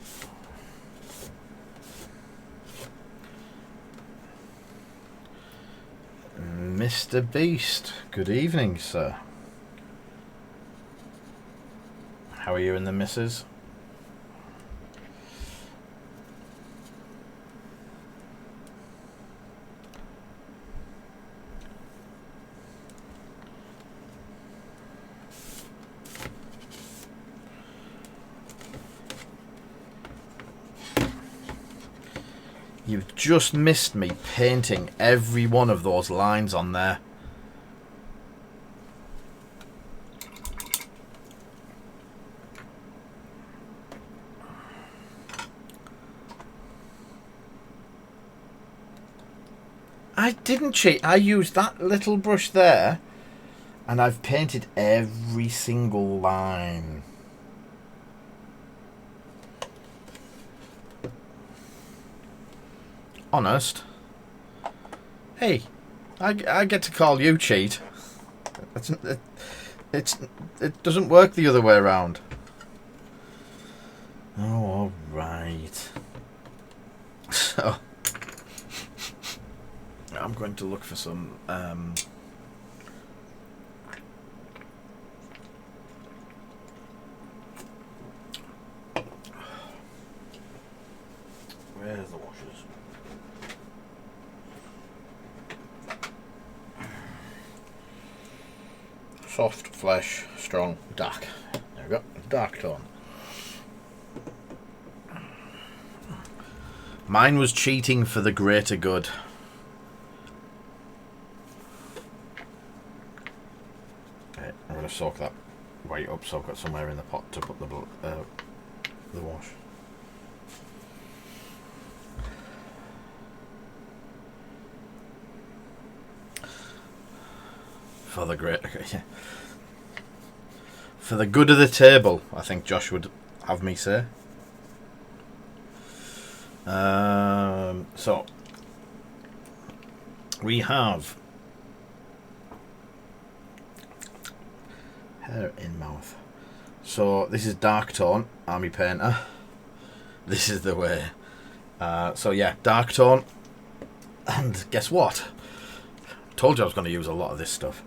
Speaker 1: Mr. Beast, good evening, sir. How are you and the missus? You've just missed me painting every one of those lines on there. I didn't cheat. I used that little brush there and I've painted every single line. Honest. Hey, I get to call you cheat. It doesn't work the other way around. Oh, all right. So I'm going to look for some where's the washers? Soft, flesh, strong, dark. There we go. Dark tone. Mine was cheating for the greater good. Okay, I'm going to soak that white up so I've got somewhere in the pot to put the wash. For the for the good of the table, I think Josh would have me say. So we have hair in mouth. So this is dark tone, army painter. This is the way. So yeah, dark tone. And guess what? Told you I was going to use a lot of this stuff.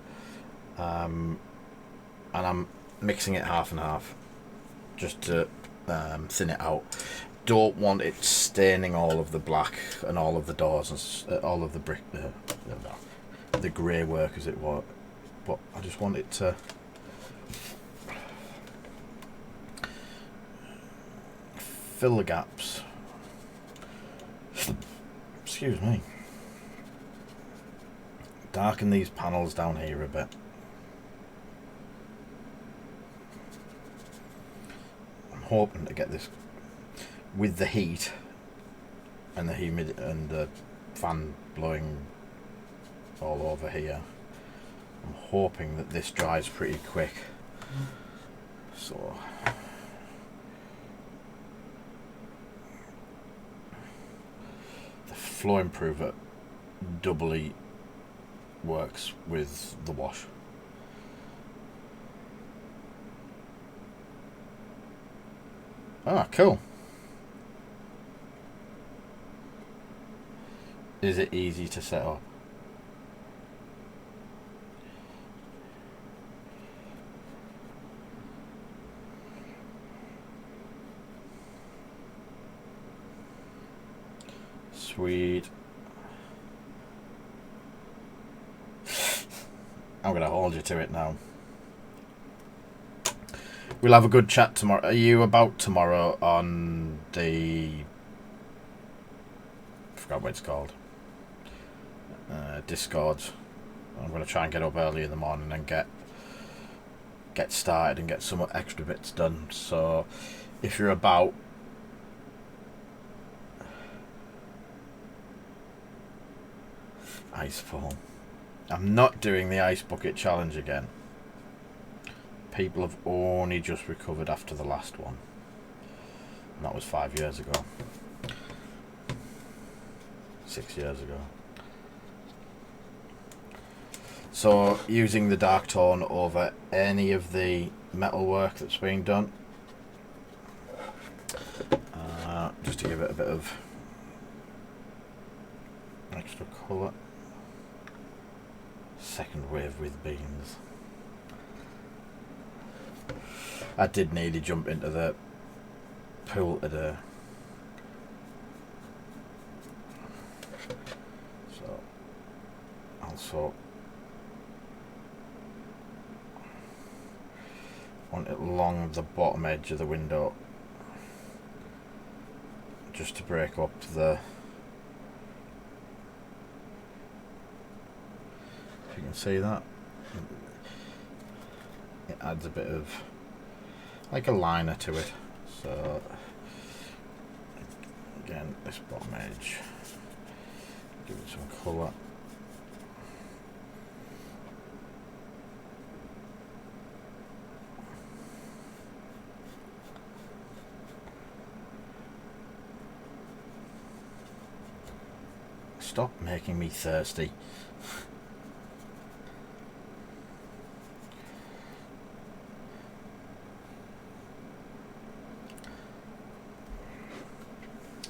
Speaker 1: And I'm mixing it half and half just to thin it out. Don't want it staining all of the black and all of the doors and all of the brick, the grey work as it were. But I just want it to fill the gaps. Excuse me. Darken these panels down here a bit. I'm hoping to get this with the heat and the humidity and the fan blowing all over here. I'm hoping that this dries pretty quick. So the flow improver doubly works with the wash. Ah, cool. Is it easy to set up? Sweet. I'm going to hold you to it now. We'll have a good chat tomorrow. Are you about tomorrow on the... I forgot what it's called. Discord. I'm going to try and get up early in the morning and get started and get some extra bits done. So if you're about... Ice fall. I'm not doing the ice bucket challenge again. People have only just recovered after the last one. And that was 5 years ago. 6 years ago. So using the dark tone over any of the metal work that's being done, just to give it a bit of extra colour. Second wave with beans. I did nearly jump into the pool today. So also want it along the bottom edge of the window, just to break up the... If you can see that, it adds a bit of like a liner to it. So again, this bottom edge, give it some colour. Stop making me thirsty.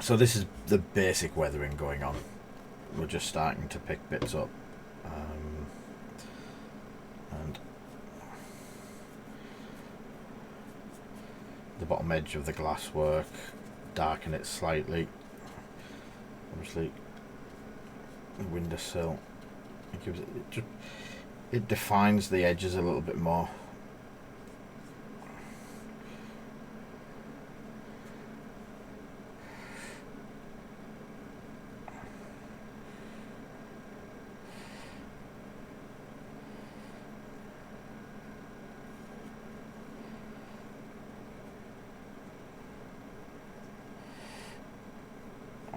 Speaker 1: So this is the basic weathering going on. We're just starting to pick bits up. And the bottom edge of the glass work, darken it slightly. Obviously the windowsill, it gives it defines the edges a little bit more.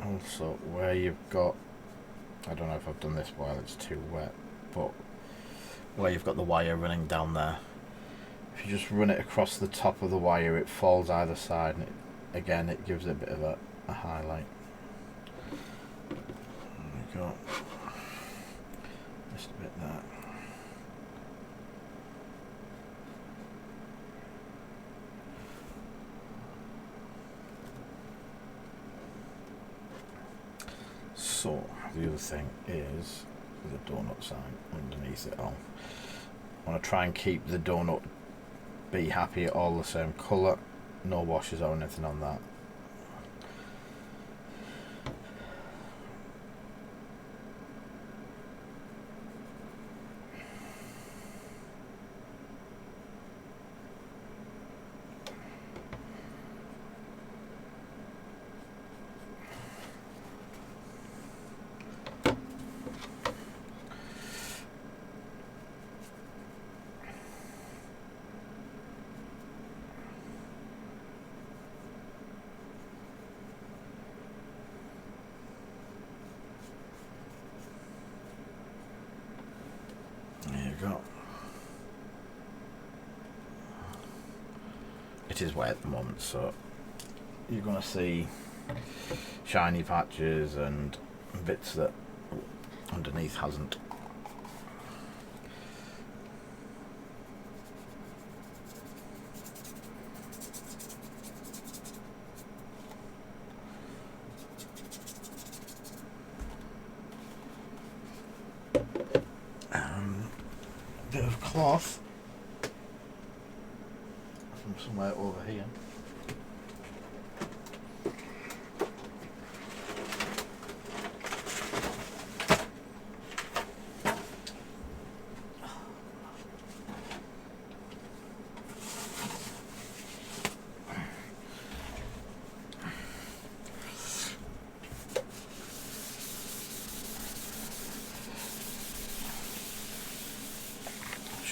Speaker 1: Also, where you've got, I don't know if I've done this while it's too wet, but where you've got the wire running down there, if you just run it across the top of the wire, it falls either side, and again it gives it a bit of a highlight. There we go. Just a bit there. So the other thing is the donut sign underneath it all. I want to try and keep the donut Be Happy all the same colour, no washes or anything on that. is wet at the moment, so you're going to see shiny patches and bits that underneath hasn't. Bit of cloth from somewhere over here.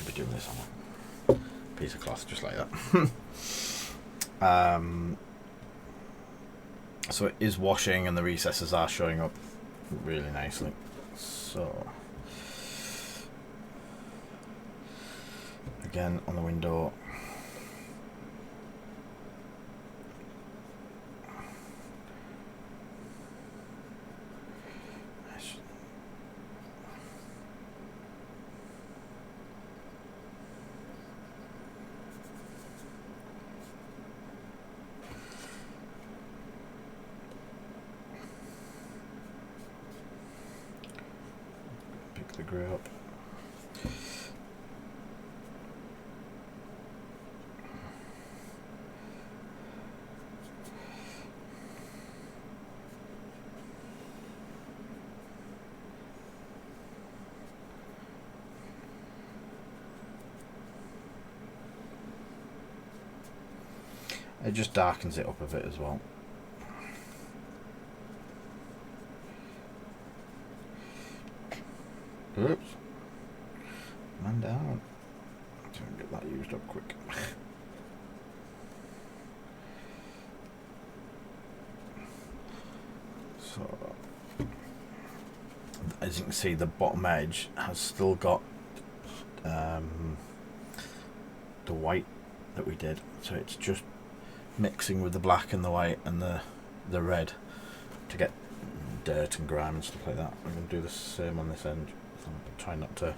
Speaker 1: Be doing this on a piece of cloth just like that. So it is washing and the recesses are showing up really nicely. So again on the window, the grey up. It just darkens it up a bit as well. Oops. Man down. Try and get that used up quick. So, as you can see, the bottom edge has still got the white that we did. So it's just mixing with the black and the white and the red to get dirt and grime and stuff like that. I'm going to do the same on this end. I'm trying not to.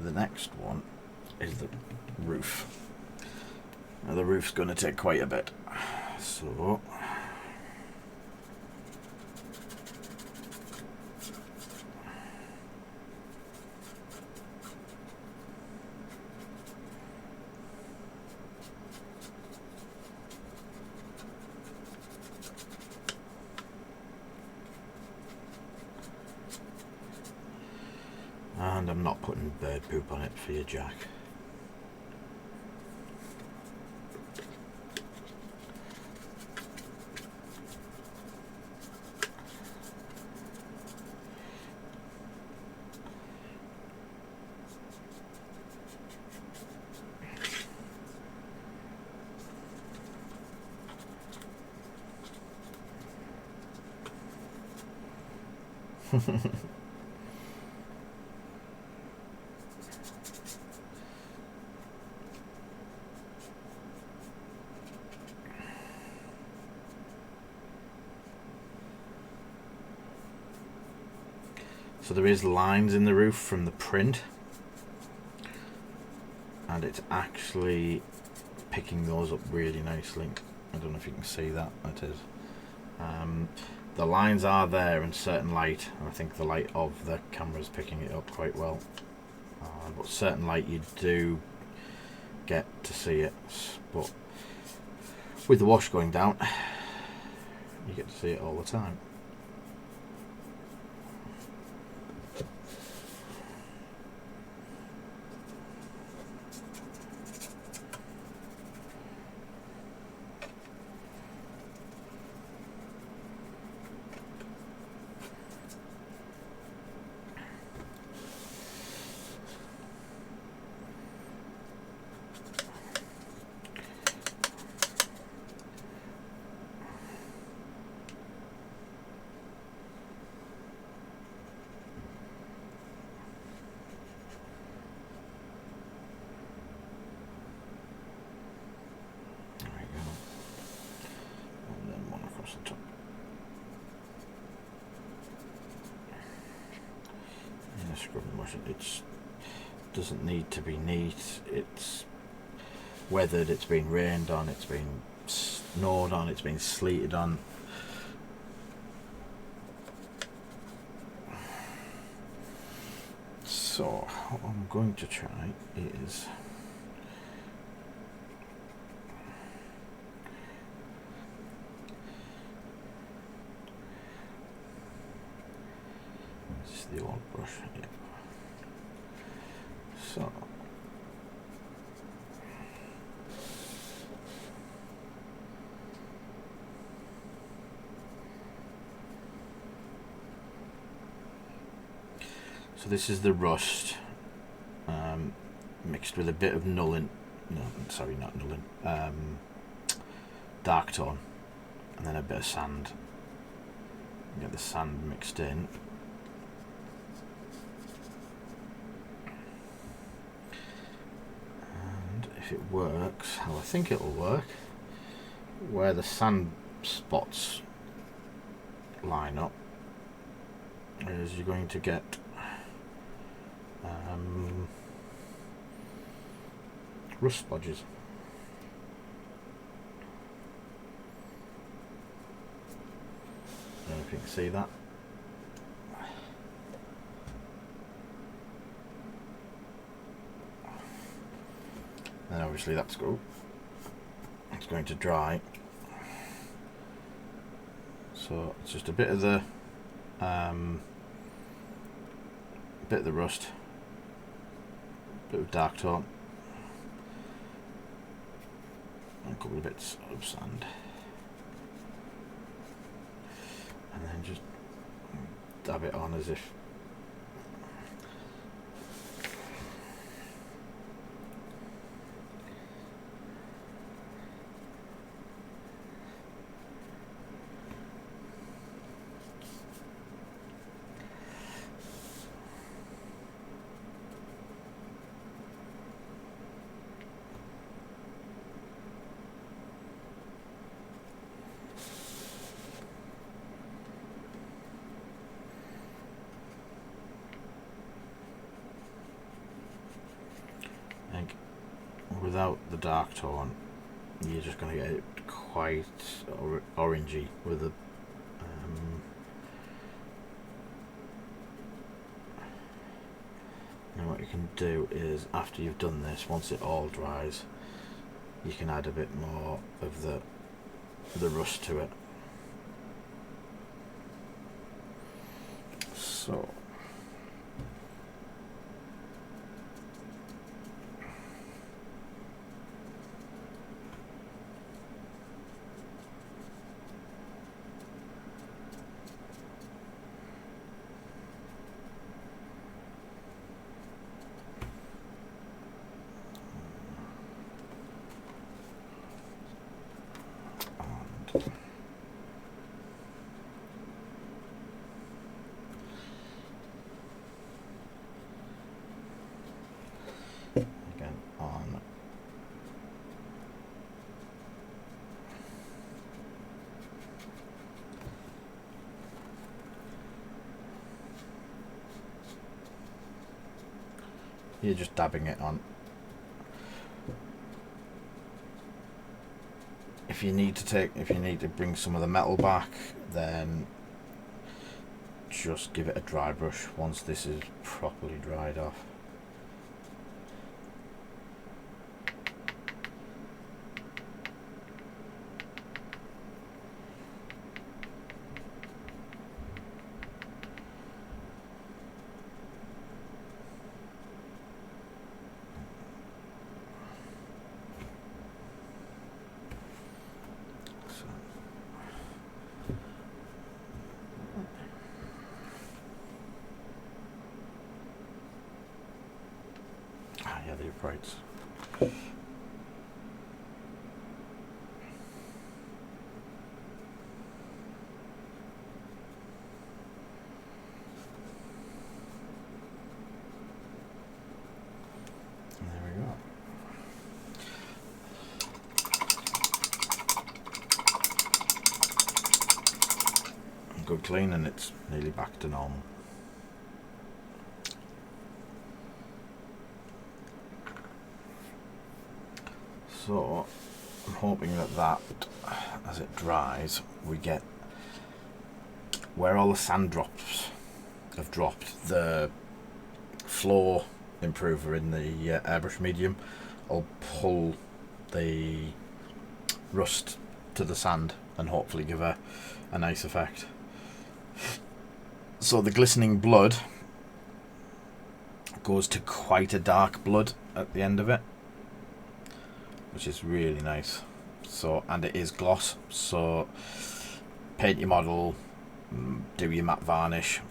Speaker 1: The next one is the roof. Now the roof's going to take quite a bit, so and I'm not putting bird poop on it for you, Jack. So there is lines in the roof from the print, and it's actually picking those up really nicely. I don't know if you can see that. It is. The lines are there in certain light, and I think the light of the camera is picking it up quite well. But certain light you do get to see it, but with the wash going down, you get to see it all the time. It doesn't need to be neat. It's weathered, it's been rained on, it's been snowed on, it's been sleeted on. So what I'm going to try is this is the old brush, yeah. So this is the rust mixed with a bit of Nullin, dark tone, and then a bit of sand. Get the sand mixed in. If it works how I think it will work, where the sand spots line up is you're going to get rust splodges. I don't know if you can see that. And obviously that's good. It's going to dry. So it's just a bit of the rust, bit of dark tone, and a couple of bits of sand, and then just dab it on as if without the dark tone, you're just going to get it quite orangey with the and what you can do is, after you've done this, once it all dries, you can add a bit more of the rust to it. So again on you're just dabbing it on. if you need to bring some of the metal back, then just give it a dry brush once this is properly dried off. Yeah, the uprights. There we go. Good clean, and it's nearly back to normal. So I'm hoping that as it dries, we get where all the sand drops have dropped, the floor improver in the airbrush medium will pull the rust to the sand and hopefully give a nice effect. So the glistening blood goes to quite a dark blood at the end of it, which is really nice. So, and it is gloss, so paint your model, do your matte varnish,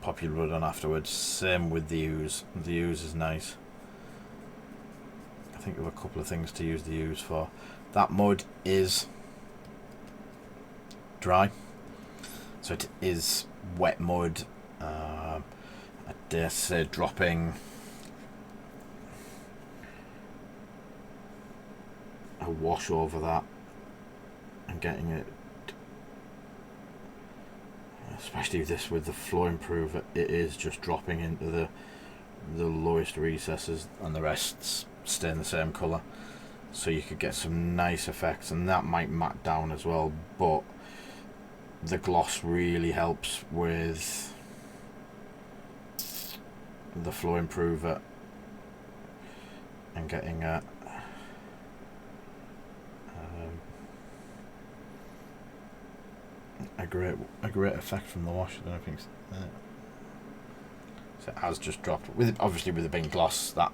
Speaker 1: pop your blood on afterwards. Same with the ooze. The ooze is nice. I think of a couple of things to use the ooze for. That mud is dry, so it is wet mud. I dare say dropping a wash over that and getting it, especially this with the floor improver, it is just dropping into the lowest recesses and the rest's staying the same colour, so you could get some nice effects, and that might matte down as well, but the gloss really helps with the floor improver and getting a great effect from the wash. I don't know if it's, so it has just dropped. Obviously with it being gloss, that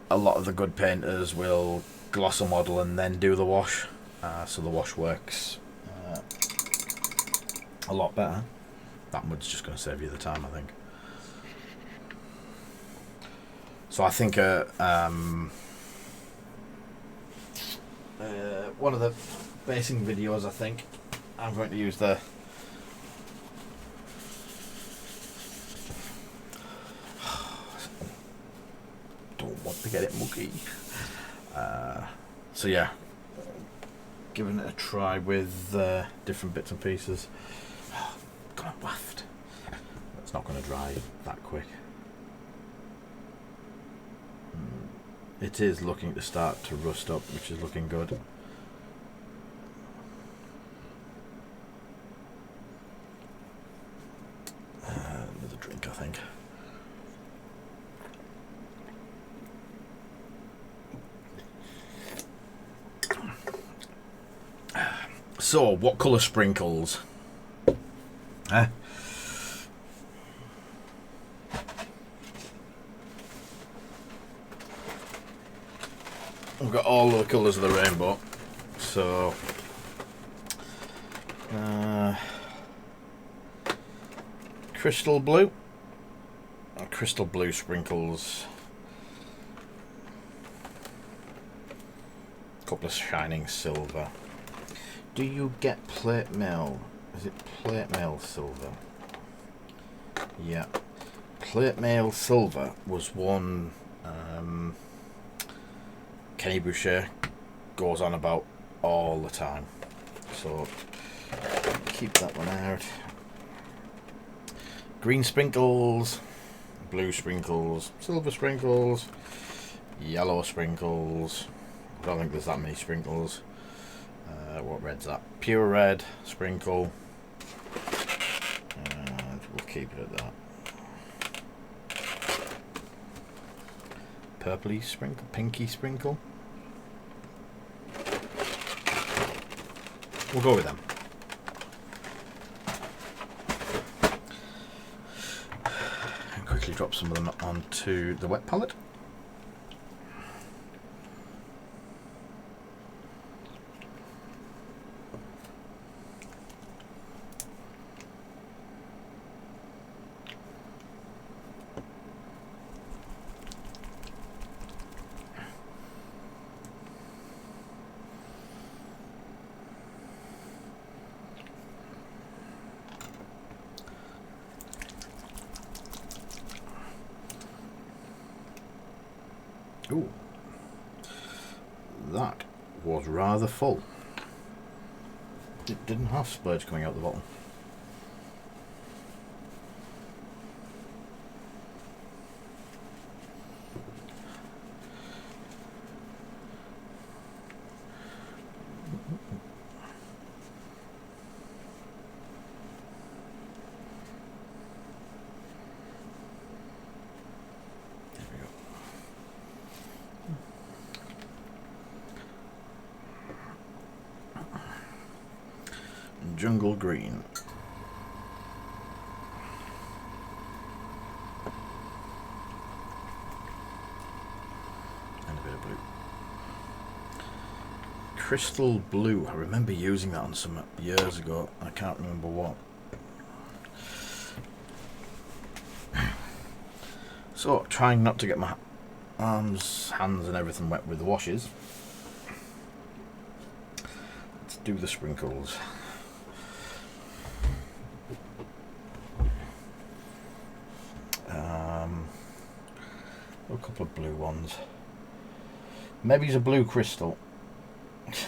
Speaker 1: a lot of the good painters will gloss a model and then do the wash, so the wash works a lot better. That mud's just going to save you the time, I think. So I think one of the basing videos, I think I'm going to use the don't want to get it muggy. So yeah, giving it a try with different bits and pieces. Come on, waft. It's not going to dry that quick. It is looking to start to rust up, which is looking good. Another drink, I think. So, what colour sprinkles? Huh? We've got all the colours of the rainbow. So, crystal blue sprinkles, a couple of shining silver. Do you get plate mail? Is it plate mail silver? Yeah, plate mail silver was one Kenny Boucher goes on about all the time, so keep that one out. Green sprinkles, blue sprinkles, silver sprinkles, yellow sprinkles, I don't think there's that many sprinkles. What red's that? Pure red, sprinkle. And we'll keep it at that. Purpley sprinkle, pinky sprinkle. We'll go with them. And quickly drop some of them onto the wet palette. Ooh, that was rather full. It didn't have splurge coming out the bottom. Jungle green. And a bit of blue. Crystal blue. I remember using that on some years ago. I can't remember what. So, trying not to get my arms, hands and everything wet with the washes. Let's do the sprinkles. A couple of blue ones. Maybe it's a blue crystal. It's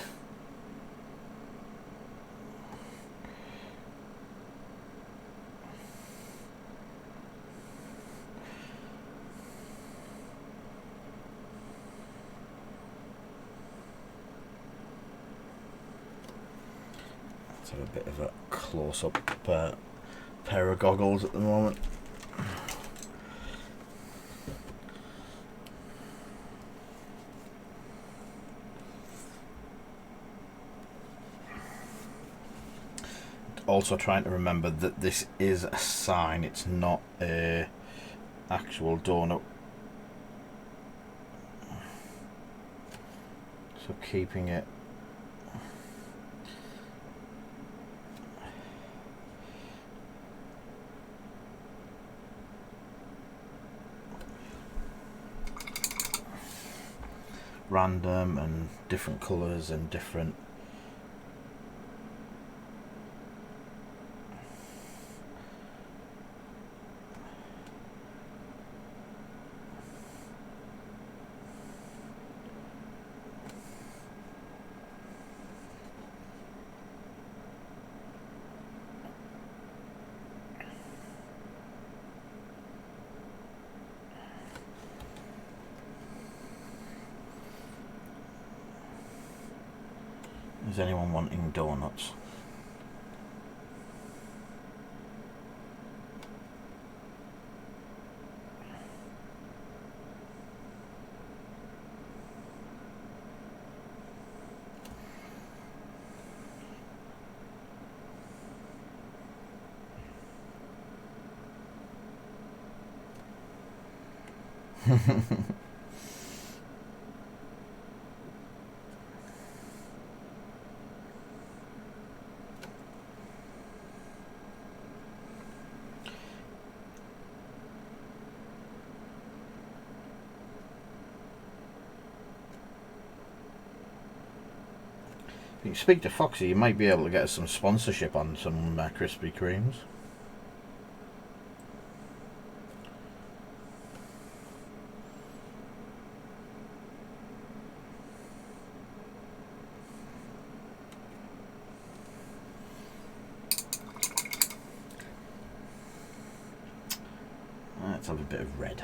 Speaker 1: a bit of a close-up pair of goggles at the moment. Also trying to remember that this is a sign, it's not a actual donut. So keeping it random and different colours and different Is anyone wanting donuts? If you speak to Foxy, you might be able to get us some sponsorship on some Krispy Kremes. Let's have a bit of red.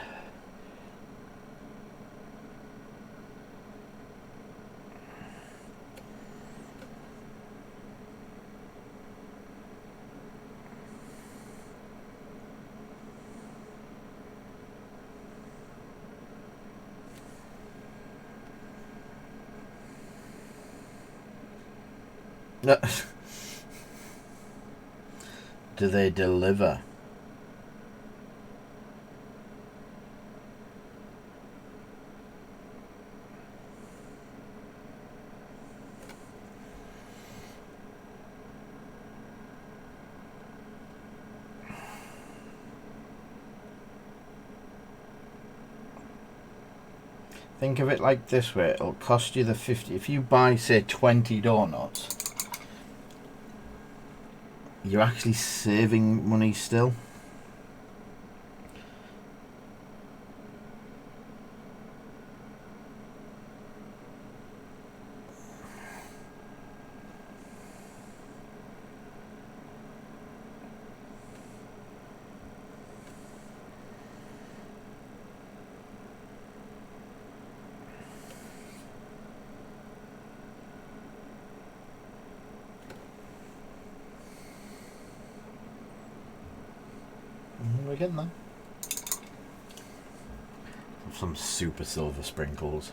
Speaker 1: Do they deliver? Think of it like this way, it'll cost you the 50. If you buy, say, 20 donuts, you're actually saving money still. We're getting there. Some super silver sprinkles.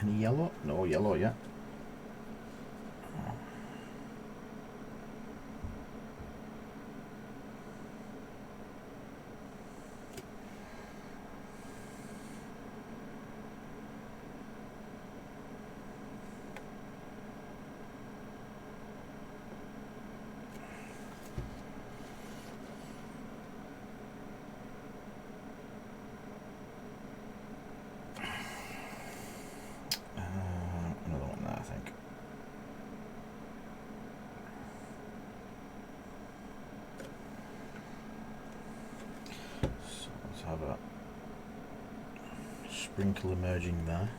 Speaker 1: Any yellow? No yellow yet. Another one there, I think. So let's have a sprinkle emerging there.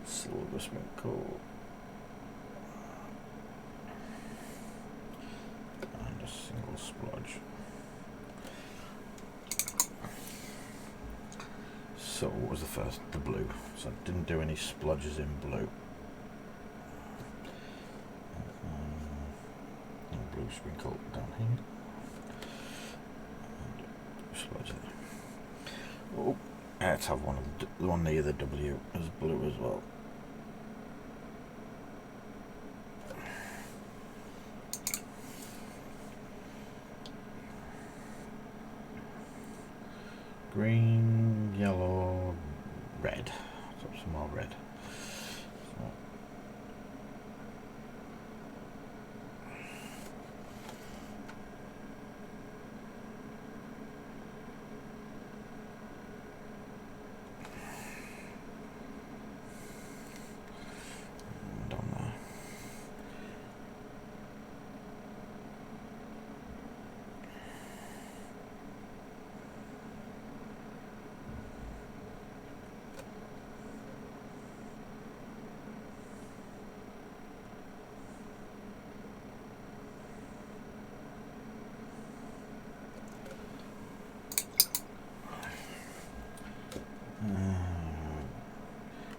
Speaker 1: Silver sprinkle and a single splodge. So what was the first? The blue. So I didn't do any splodges in blue. And blue sprinkle down here. And splodge there. Oh, let's have the one near the W as blue as well. Green, yellow, red. So some more red. So. Down there.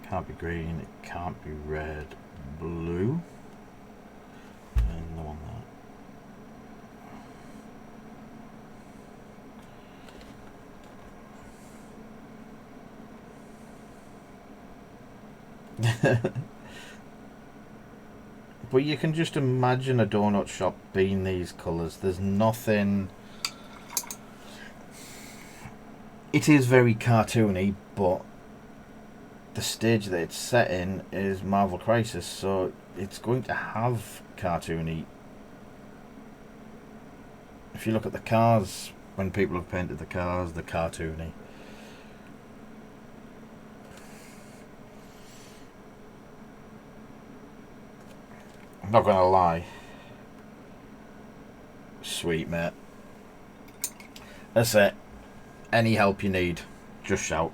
Speaker 1: Can't be green, it can't be red, blue, and the one there. But you can just imagine a donut shop being these colours. There's nothing it is very cartoony, but the stage that it's set in is Marvel Crisis, so it's going to have cartoony. If you look at the cars, when people have painted the cars, they're cartoony. I'm not going to lie. Sweet, mate. That's it. Any help you need, just shout.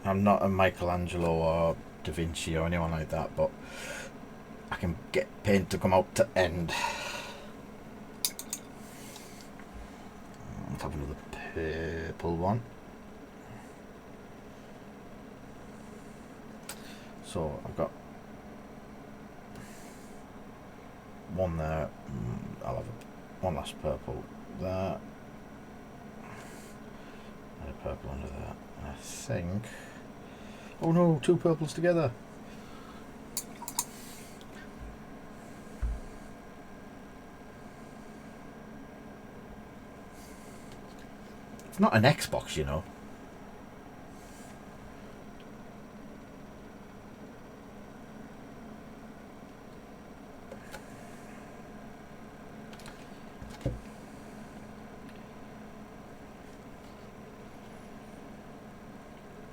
Speaker 1: I'm not a Michelangelo or Da Vinci or anyone like that, but I can get paint to come out to end. Let's have another purple one. So I've got one there. I'll have one last purple there. And a purple under there. I think. Oh no, two purples together. It's not an Xbox, you know.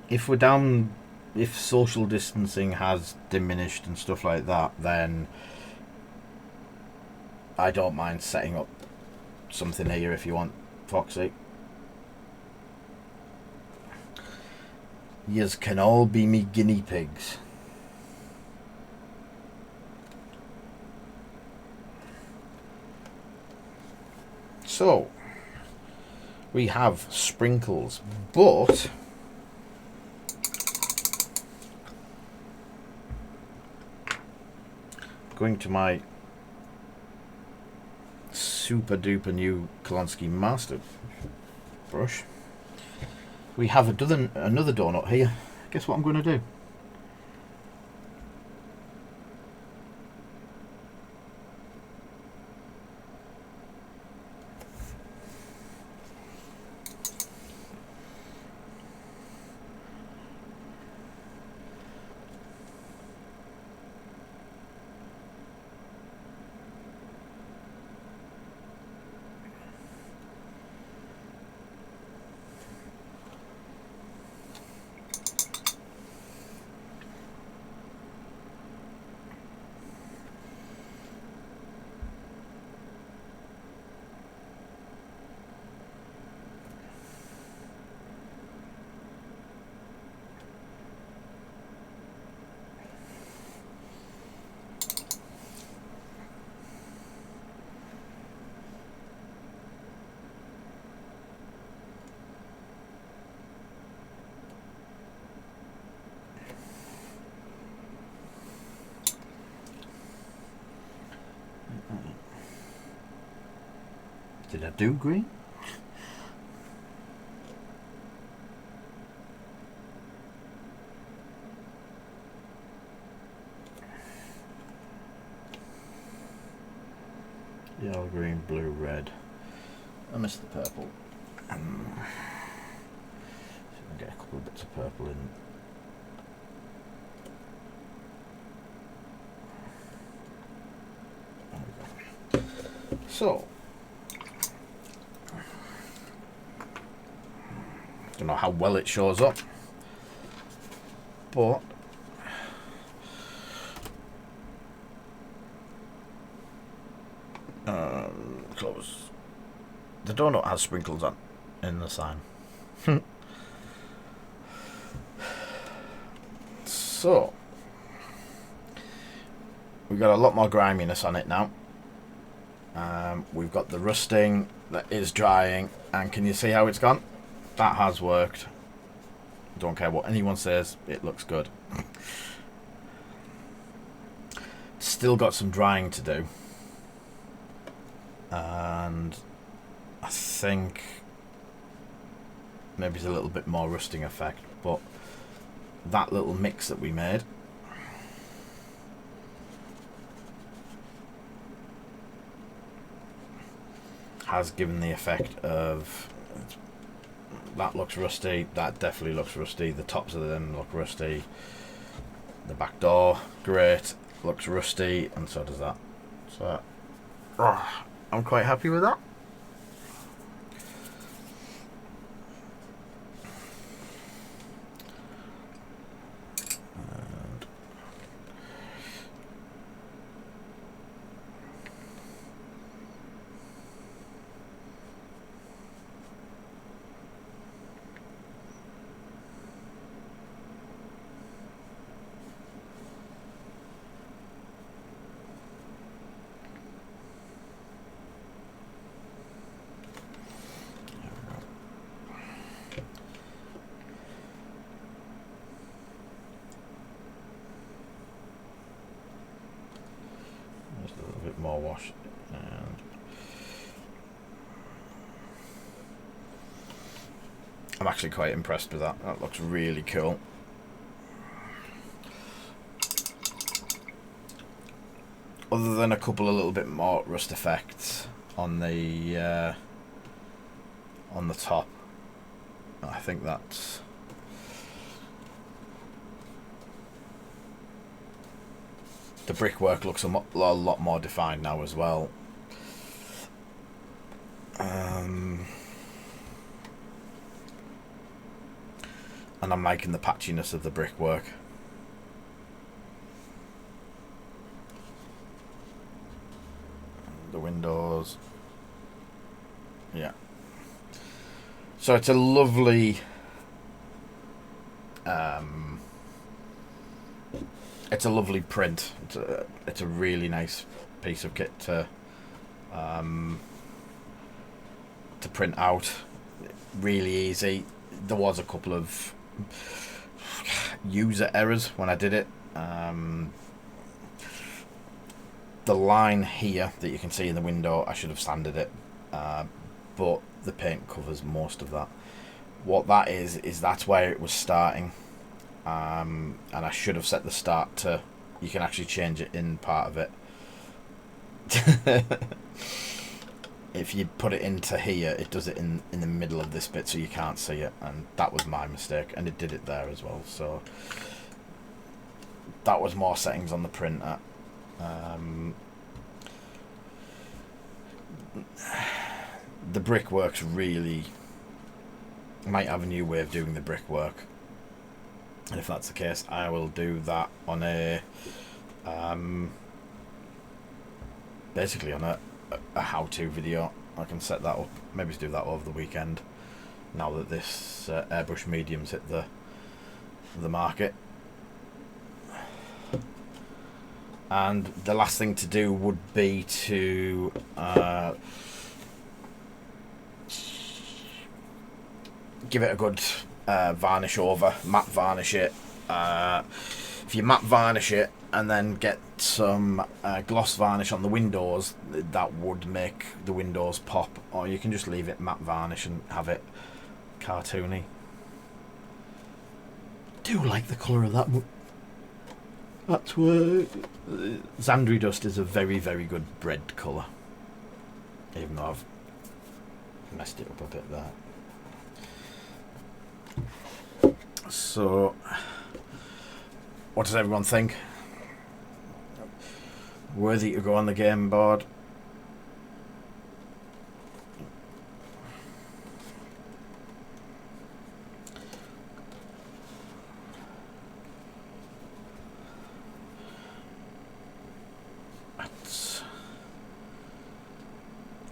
Speaker 1: If we're down, if social distancing has diminished and stuff like that, then I don't mind setting up something here if you want, Foxy. Yous can all be me guinea pigs. So, we have sprinkles, but going to my super duper new Klonsky Master brush, we have another donut here. Guess what I'm going to do? Did I do green? Yellow, green, blue, red. I missed the purple. See if I can get a couple of bits of purple in. There we go. So, don't know how well it shows up, but close. The donut has sprinkles on in the sign. So we've got a lot more griminess on it now. We've got the rusting that is drying, and can you see how it's gone? That has worked. Don't care what anyone says, it looks good. Still got some drying to do, and I think maybe it's a little bit more rusting effect, but that little mix that we made has given the effect of, that looks rusty, that definitely looks rusty, the tops of them look rusty, the back door, great, looks rusty, and so does that. So I'm quite happy with that. Just a little bit more wash, and I'm actually quite impressed with that. That looks really cool. Other than a couple of little bit more rust effects on the top, I think that's the brickwork looks a lot more defined now as well. And I'm liking the patchiness of the brickwork. The windows, yeah. So it's a lovely, it's a lovely print. It's a really nice piece of kit to print out. Really easy. There was a couple of user errors when I did it. The line here that you can see in the window, I should have sanded it, but the paint covers most of that. What that is that's where it was starting, and I should have set the start to, you can actually change it in part of it. If you put it into here, it does it in the middle of this bit, so you can't see it, and that was my mistake, and it did it there as well. So that was more settings on the printer. The brickwork's really, might have a new way of doing the brickwork, and if that's the case, I will do that on a basically on a how-to video. I can set that up, maybe do that over the weekend now that this airbrush medium's hit the market. And the last thing to do would be to give it a good varnish over, matte varnish it. If you matte varnish it and then get some gloss varnish on the windows, that would make the windows pop, or you can just leave it matte varnish and have it cartoony. Do like the colour of that. That's where Zandri Dust is a very, very good red colour, even though I've messed it up a bit there. So, what does everyone think? Worthy to go on the game board?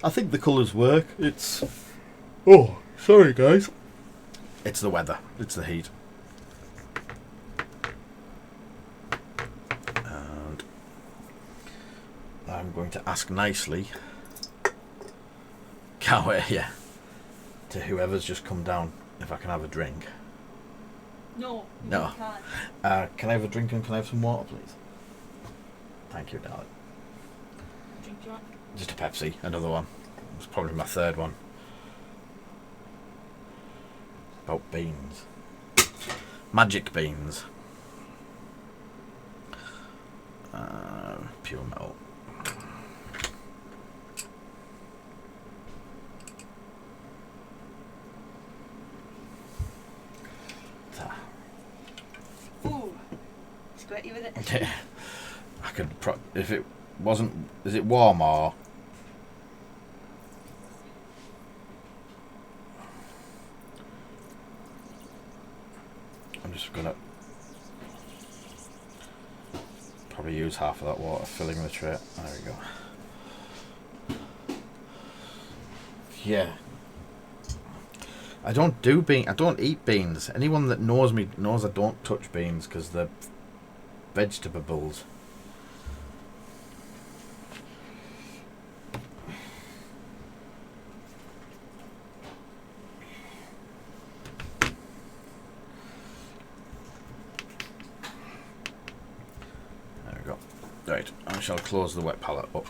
Speaker 1: I think the colours work. It's... Oh, sorry guys. It's the weather. It's the heat. And I'm going to ask nicely, yeah, to whoever's just come down if I can have a drink.
Speaker 2: No.
Speaker 1: No. Can I have a drink and can I have some water, please? Thank you, darling.
Speaker 2: Drink you want?
Speaker 1: Just a Pepsi, another one. It's probably my third one. About beans. Magic beans. Pure metal.
Speaker 2: it.
Speaker 1: I could if it wasn't. Is it warm or? I'm just gonna probably use half of that water filling the tray. There we go. Yeah. I don't eat beans. Anyone that knows me knows I don't touch beans because they're vegetables. There we go. Right, I shall close the wet palette up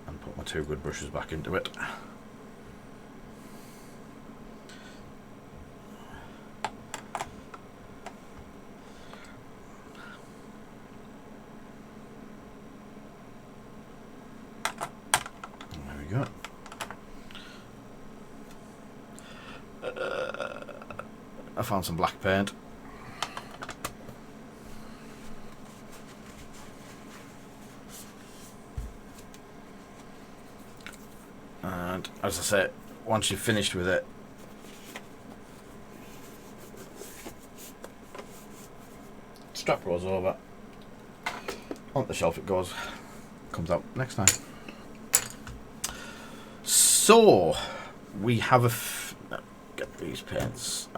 Speaker 1: and put my two good brushes back into it. Go. I found some black paint. And as I said, once you've finished with it, strap rolls over. On the shelf it goes. Comes out next time. So, we have get these paints.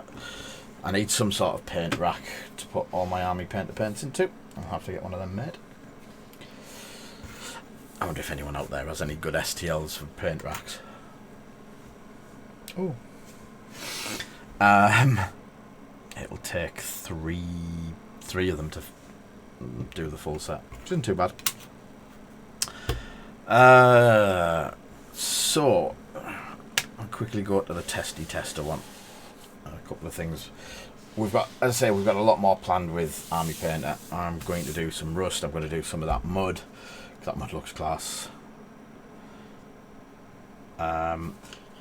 Speaker 1: I need some sort of paint rack to put all my army painter paints into. I'll have to get one of them made. I wonder if anyone out there has any good STLs for paint racks. Oh. It'll take three of them to do the full set, which isn't too bad. So, I'll quickly go to the testy tester one. A couple of things. We've got, as I say, we've got a lot more planned with Army Painter. I'm going to do some rust. I'm going to do some of that mud. That mud looks class.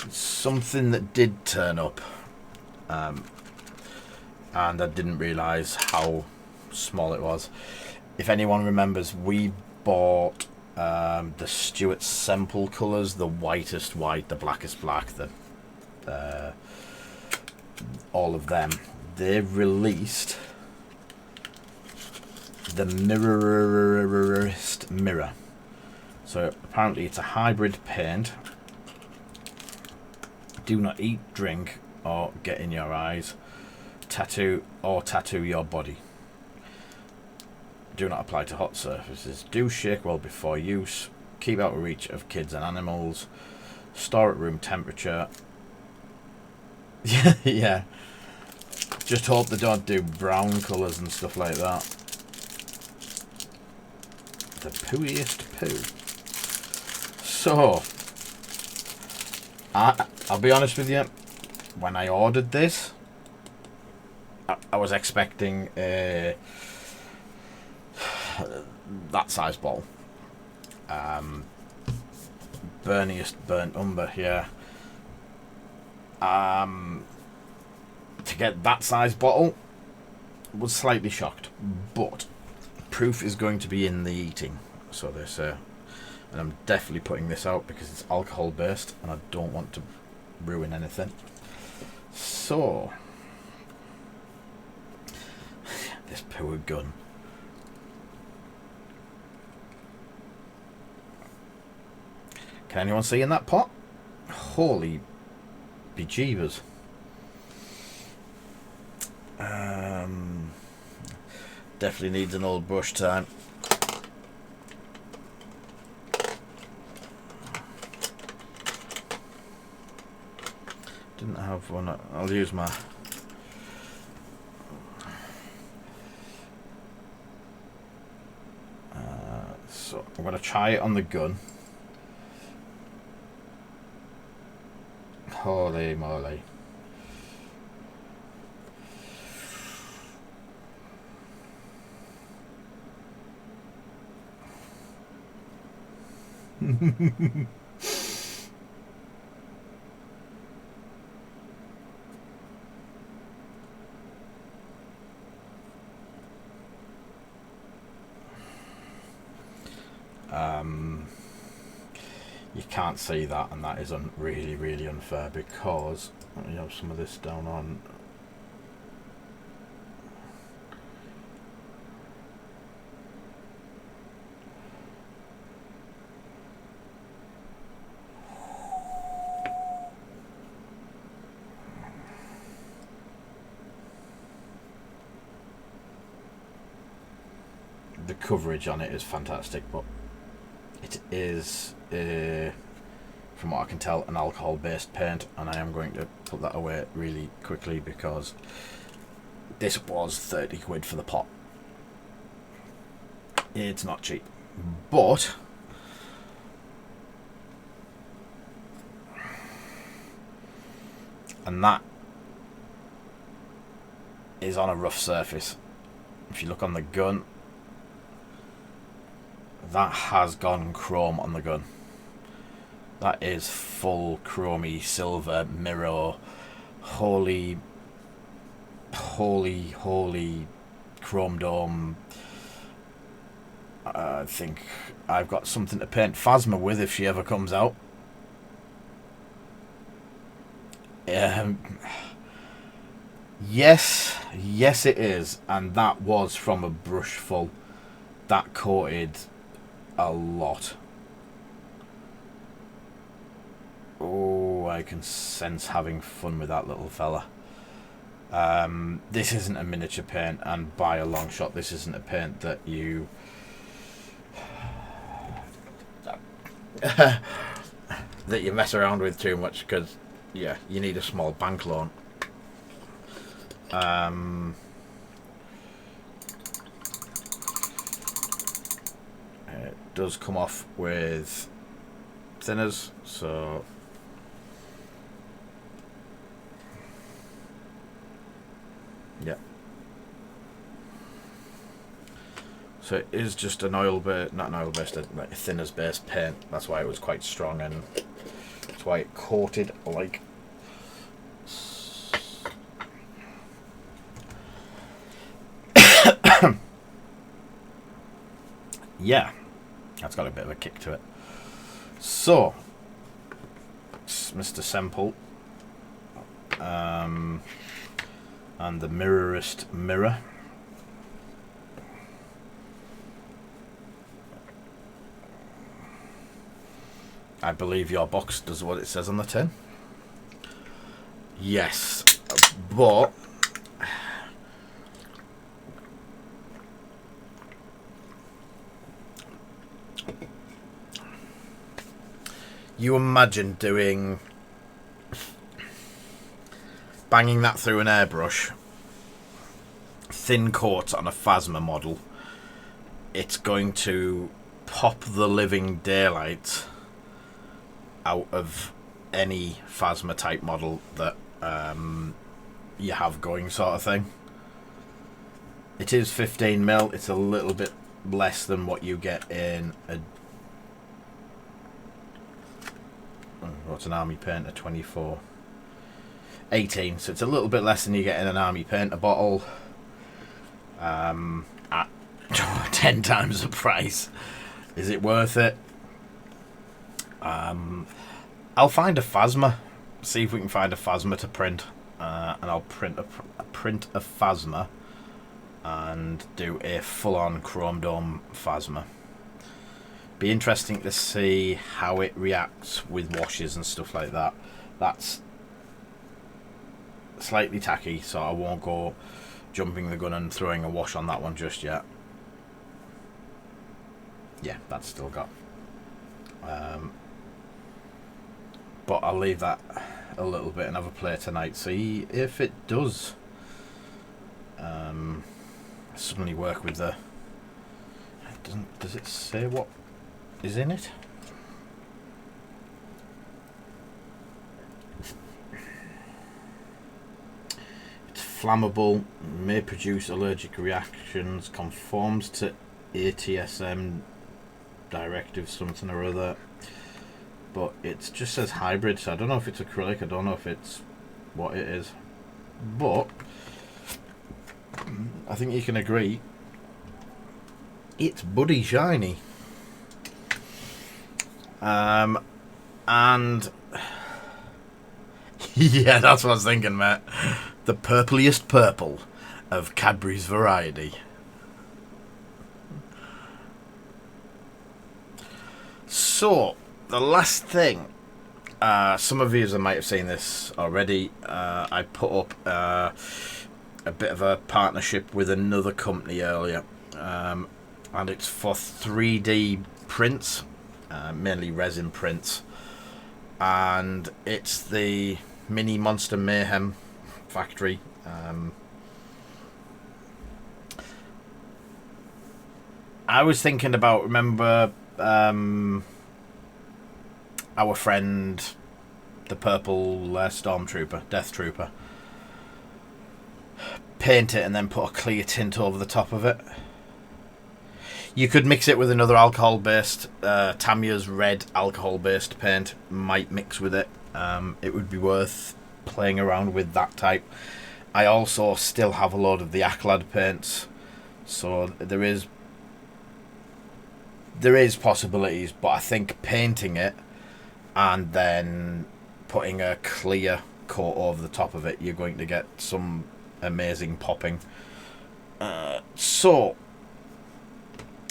Speaker 1: Something that did turn up, and I didn't realise how small it was. If anyone remembers, we bought the Stuart Semple colours, the whitest white, the blackest black, all of them. They've released the mirrorist mirror. So apparently it's a hybrid paint. Do not eat, drink, or get in your eyes. Tattoo your body. Do not apply to hot surfaces. Do shake well before use. Keep out of reach of kids and animals. Store at room temperature. Yeah. Just hope they don't do brown colours and stuff like that. The pooiest poo. So, I'll be honest with you. When I ordered this, I was expecting that size bottle. Burniest burnt umber, yeah. To get that size bottle, was slightly shocked, but proof is going to be in the eating, so they say. And I'm definitely putting this out because it's alcohol based and I don't want to ruin anything. So, this poor gun. Can anyone see in that pot? Holy bejeebers. Definitely needs an old brush time. Didn't have one. I'll use my so I'm going to try it on the gun. Holy moly. You can't see that, and that is really, really unfair, because let me have some of this down on. The coverage on it is fantastic, but it is, from what I can tell, an alcohol-based paint, and I am going to put that away really quickly, because this was 30 quid for the pot. It's not cheap, but and that is on a rough surface. If you look on the gun, that has gone chrome on the gun. That is full chromey silver mirror, holy chrome dome. I think I've got something to paint Phasma with if she ever comes out. Yes it is, and that was from a brush full. That coated a lot. Oh, I can sense having fun with that little fella. This isn't a miniature paint, and by a long shot this isn't a paint that you that you mess around with too much, because yeah, you need a small bank loan. It does come off with thinners, so yeah. So it is just an oil based, not an oil based, like a thinners based paint. That's why it was quite strong, and that's why it coated like. Yeah, that's got a bit of a kick to it. So, Mr. Semple, and the mirrorist mirror. I believe your box does what it says on the tin. Yes, but you imagine banging that through an airbrush, thin coat on a Phasma model. It's going to pop the living daylight out of any Phasma type model that you have going, sort of thing. It is 15mm. It's a little bit less than what you get in a what's an army painter, 24, 18. So it's a little bit less than you get in an army painter bottle. At 10 times the price. Is it worth it? I'll find a Phasma. See if we can find a Phasma to print, and I'll print a Phasma and do a full-on chrome dome Phasma. Be interesting to see how it reacts with washes and stuff like that. That's slightly tacky, so I won't go jumping the gun and throwing a wash on that one just yet. Yeah, that's still got. But I'll leave that a little bit and have a play tonight. See if it does suddenly work with the. Does it say what is in it? It's flammable, may produce allergic reactions, conforms to ATSM directive something or other, but it just says hybrid, so I don't know if it's acrylic, I don't know if it's what it is, but I think you can agree it's buddy shiny. And yeah, that's what I was thinking, mate. The purpliest purple of Cadbury's variety. So, the last thing, some of you might have seen this already. I put up a bit of a partnership with another company earlier, and it's for 3D prints, mainly resin prints, and it's the Mini Monster Mayhem factory. I was thinking about, remember our friend, the purple stormtrooper, death trooper, paint it and then put a clear tint over the top of it. You could mix it with another alcohol-based, Tamiya's red alcohol-based paint might mix with it. It would be worth playing around with that type. I also still have a load of the Aclad paints, so there is possibilities, but I think painting it and then putting a clear coat over the top of it, you're going to get some amazing popping. So,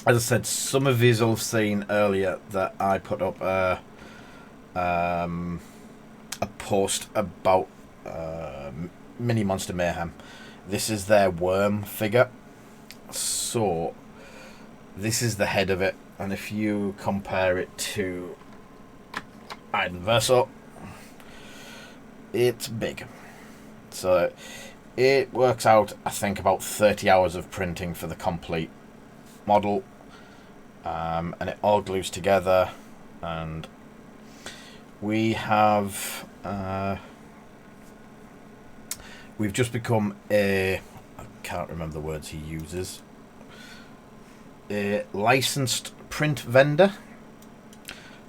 Speaker 1: as I said, some of you will have seen earlier that I put up a post about Mini Monster Mayhem. This is their worm figure. So, this is the head of it, and if you compare it to Iden Verso, it's big. So it works out, I think, about 30 hours of printing for the complete model, and it all glues together. And we have we've just become I can't remember the words he uses, a licensed print vendor.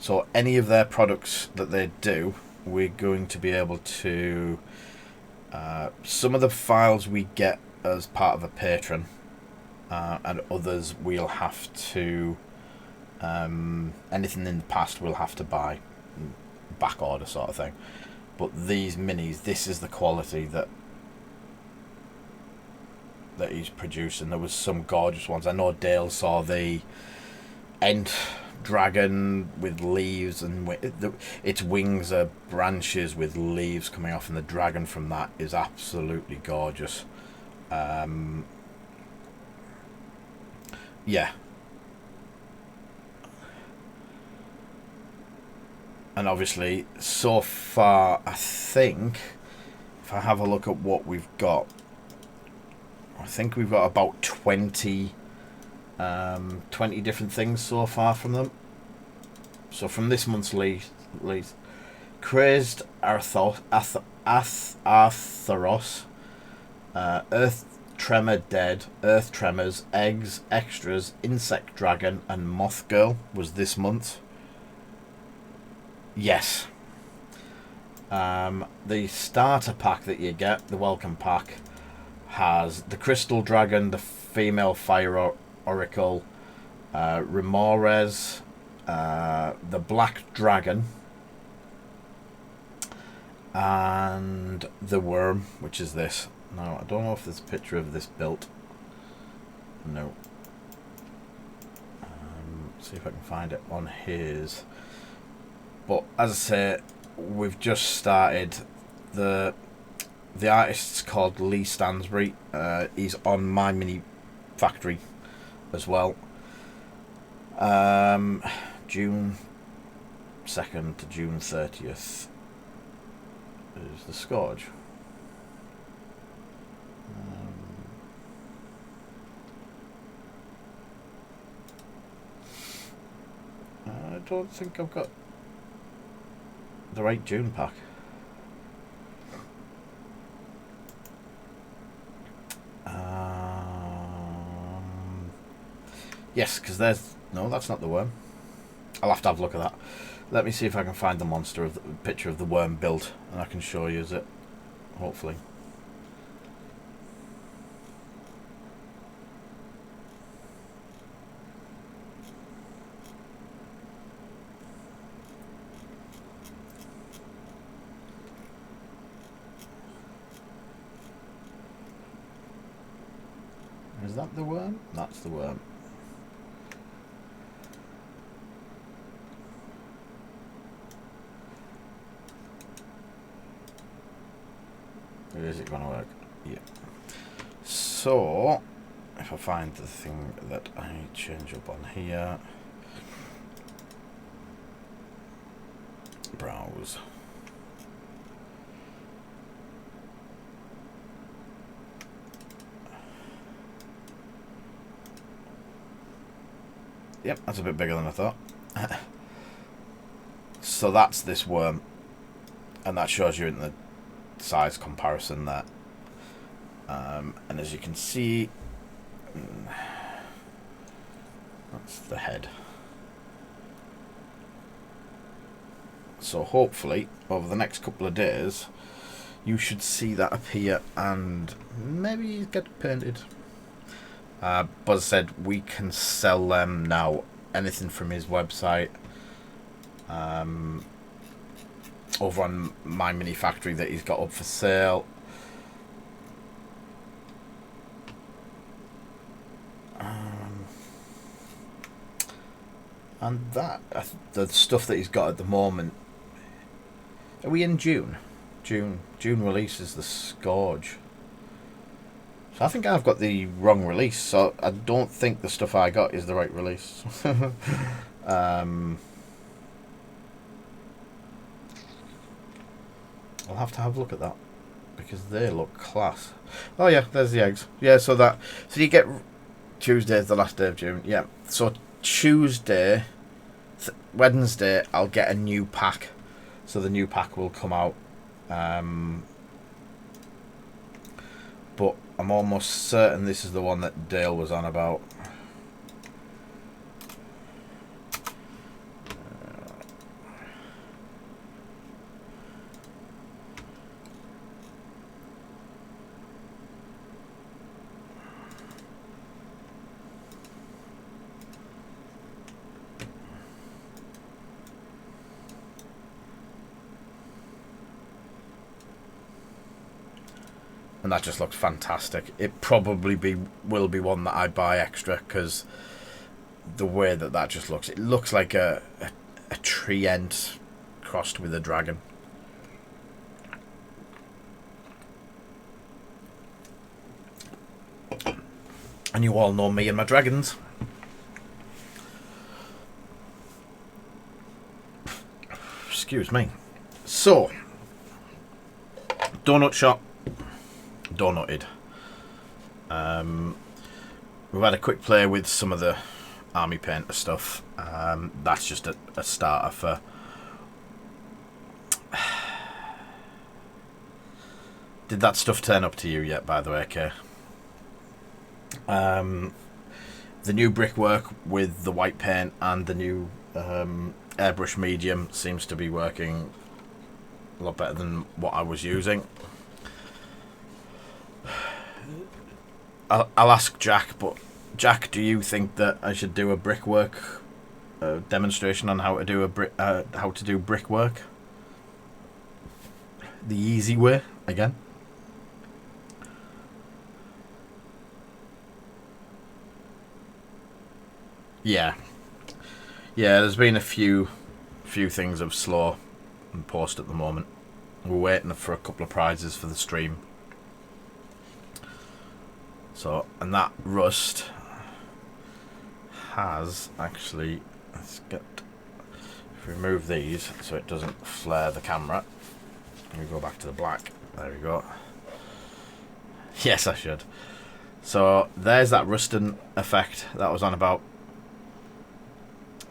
Speaker 1: So any of their products that they do, we're going to be able to, some of the files we get as part of a patron, and others we'll have to, anything in the past we'll have to buy, back order sort of thing. But these minis, this is the quality that he's producing. There was some gorgeous ones. I know Dale saw the Ent dragon with leaves, and its wings are branches with leaves coming off, and the dragon from that is absolutely gorgeous. Yeah. And obviously, so far, I think, if I have a look at what we've got, I think we've got about 20 different things so far from them. So from this month's lease, Crazed Artharos, Earth Tremor Dead, Earth Tremors, Eggs, Extras, Insect Dragon, and Moth Girl was this month. Yes. The starter pack that you get, the welcome pack, has the Crystal Dragon, the Female Fire Oracle, Remores, the Black Dragon, and the Worm, which is this. Now, I don't know if there's a picture of this built. No. See if I can find it on his. But as I say, we've just started. The artist's called Lee Stansbury. He's on my mini factory as well. June 2nd to June 30th is the Scourge. I don't think I've got the right June pack. Yes, because there's... No, that's not the worm. I'll have to have a look at that. Let me see if I can find the monster of the picture of the worm built, and I can show you it, hopefully. that the worm? That's the worm. Is it going to work? Yeah. So, if I find the thing that I change up on here, browse. Yep, that's a bit bigger than I thought. So that's this worm, and that shows you in the size comparison there. And as you can see, that's the head. So hopefully over the next couple of days you should see that appear and maybe get painted. Buzz said we can sell them now, anything from his website, over on my mini factory that he's got up for sale. And that, the stuff that he's got at the moment. Are we in June? June releases the Scourge. So I think I've got the wrong release, so I don't think the stuff I got is the right release. I'll have to have a look at that, because they look class. Oh yeah, there's the eggs. Yeah, so you get Tuesday is the last day of June. Yeah, so Tuesday, Wednesday, I'll get a new pack. So the new pack will come out. But I'm almost certain this is the one that Dale was on about. And that just looks fantastic. It probably will be one that I buy extra, because the way that just looks, it looks like a treant crossed with a dragon. And you all know me and my dragons. Excuse me. So, donut shop. Donutted. We've had a quick play with some of the army painter stuff. That's just a starter for. Did that stuff turn up to you yet, by the way, Kay? The new brickwork with the white paint and the new airbrush medium seems to be working a lot better than what I was using. I'll ask Jack, but Jack, do you think that I should do a brickwork demonstration on how to do brickwork the easy way again? Yeah, there's been a few things of slow and post at the moment. We're waiting for a couple of prizes for the stream. So, and that rust has actually, if we remove these so it doesn't flare the camera, we go back to the black, there we go. Yes, I should. So there's that rusting effect that I was on about.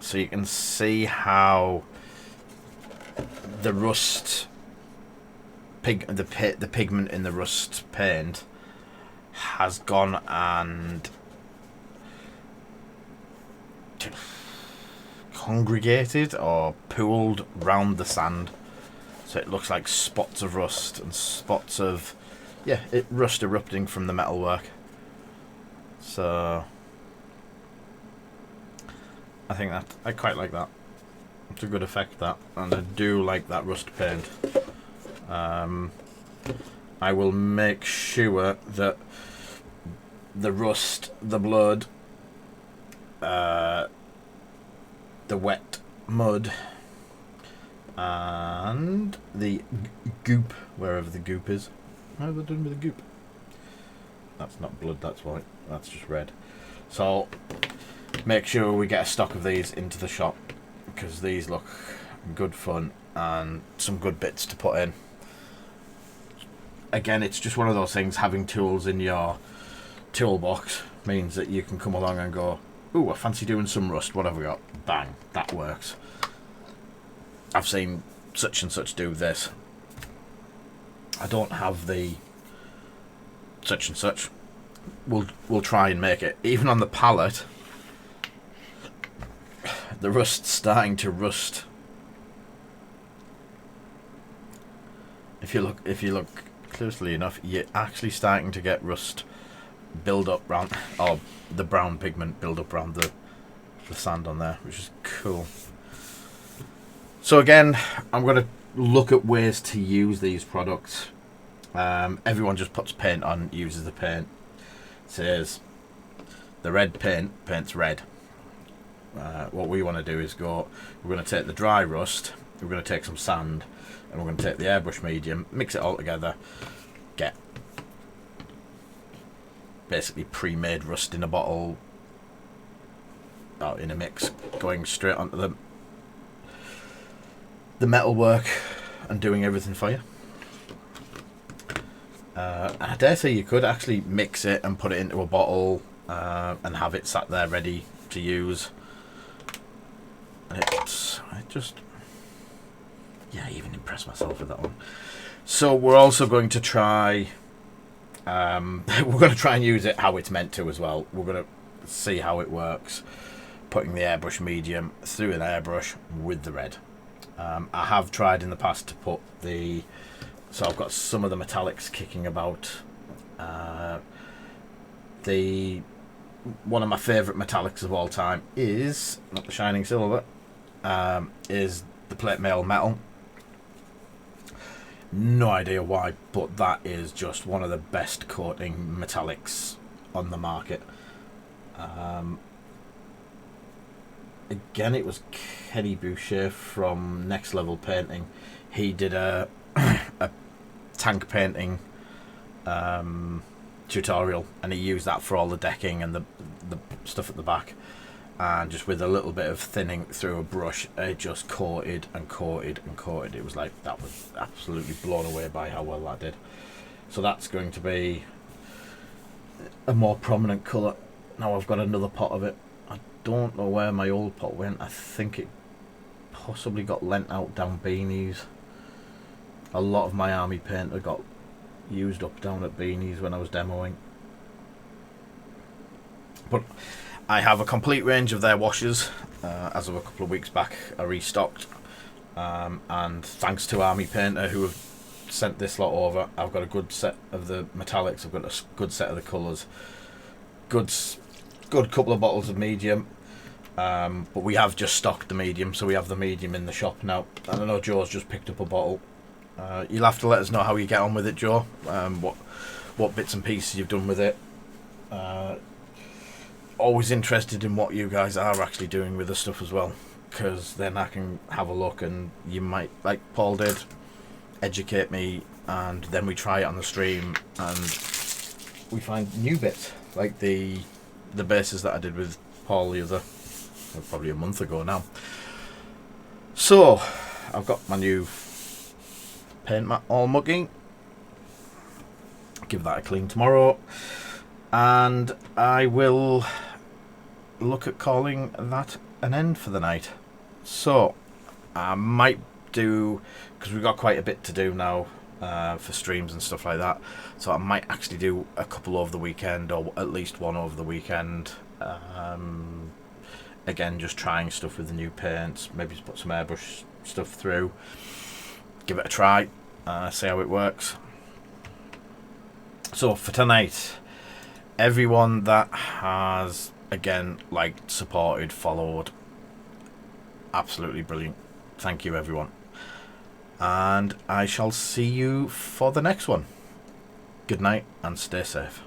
Speaker 1: So you can see how the rust, the pigment in the rust paint has gone and congregated or pooled round the sand, so it looks like spots of rust and spots of rust erupting from the metalwork. So I think that I quite like that. It's a good effect, that, and I do like that rust paint. I will make sure that the rust, the blood, the wet mud, and the goop, wherever the goop is. How have I done with the goop? That's not blood, that's white. That's just red. So make sure we get a stock of these into the shop, because these look good fun and some good bits to put in. Again, it's just one of those things, having tools in your toolbox means that you can come along and go, ooh, I fancy doing some rust, what have we got? Bang, that works. I've seen such and such do this. I don't have the such and such. We'll try and make it. Even on the pallet, the rust's starting to rust. If you look closely enough, you're actually starting to get rust build up round, or the brown pigment build up around the sand on there, which is cool. So again, I'm going to look at ways to use these products. Everyone just puts paint on, uses the paint. It says the red paint's red. What we want to do is we're going to take the dry rust, we're going to take some sand, and we're going to take the airbrush medium, mix it all together, get basically pre-made rust in a bottle, in a mix, going straight onto the metalwork and doing everything for you. I dare say you could actually mix it and put it into a bottle and have it sat there ready to use. I even impressed myself with that one. So we're also going to try we're going to try and use it how it's meant to as well. We're going to see how it works, putting the airbrush medium through an airbrush with the red. I have tried in the past to put so I've got some of the metallics kicking about. One of my favourite metallics of all time is, not the shining silver, is the plate mail metal. No idea why, but that is just one of the best coating metallics on the market. Again, it was Kenny Boucher from Next Level Painting. He did a tank painting tutorial, and he used that for all the decking and the stuff at the back, and just with a little bit of thinning through a brush, it just coated and coated and coated. It was like, that was absolutely blown away by how well that did. So that's going to be a more prominent colour. Now I've got another pot of it. I don't know where my old pot went. I think it possibly got lent out down Beanies. A lot of my army paint had got used up down at Beanies when I was demoing. But I have a complete range of their washes. As of a couple of weeks back, I restocked. And thanks to Army Painter, who have sent this lot over, I've got a good set of the metallics, I've got a good set of the colours. Good couple of bottles of medium. But we have just stocked the medium, so we have the medium in the shop now. And I know Joe's just picked up a bottle. You'll have to let us know how you get on with it, Joe. What bits and pieces you've done with it. Always interested in what you guys are actually doing with the stuff as well, because then I can have a look, and you might, like Paul did, educate me, and then we try it on the stream and we find new bits, like the bases that I did with Paul probably a month ago now. So I've got my new paint mat all muggy. Give that a clean tomorrow, and I will look at calling that an end for the night. So I might do, because we've got quite a bit to do now for streams and stuff like that, so I might actually do a couple over the weekend, or at least one over the weekend. Again, just trying stuff with the new paints, maybe put some airbrush stuff through, give it a try, see how it works. So for tonight, everyone that has, again, liked, supported, followed, absolutely brilliant. Thank you, everyone. And I shall see you for the next one. Good night and stay safe.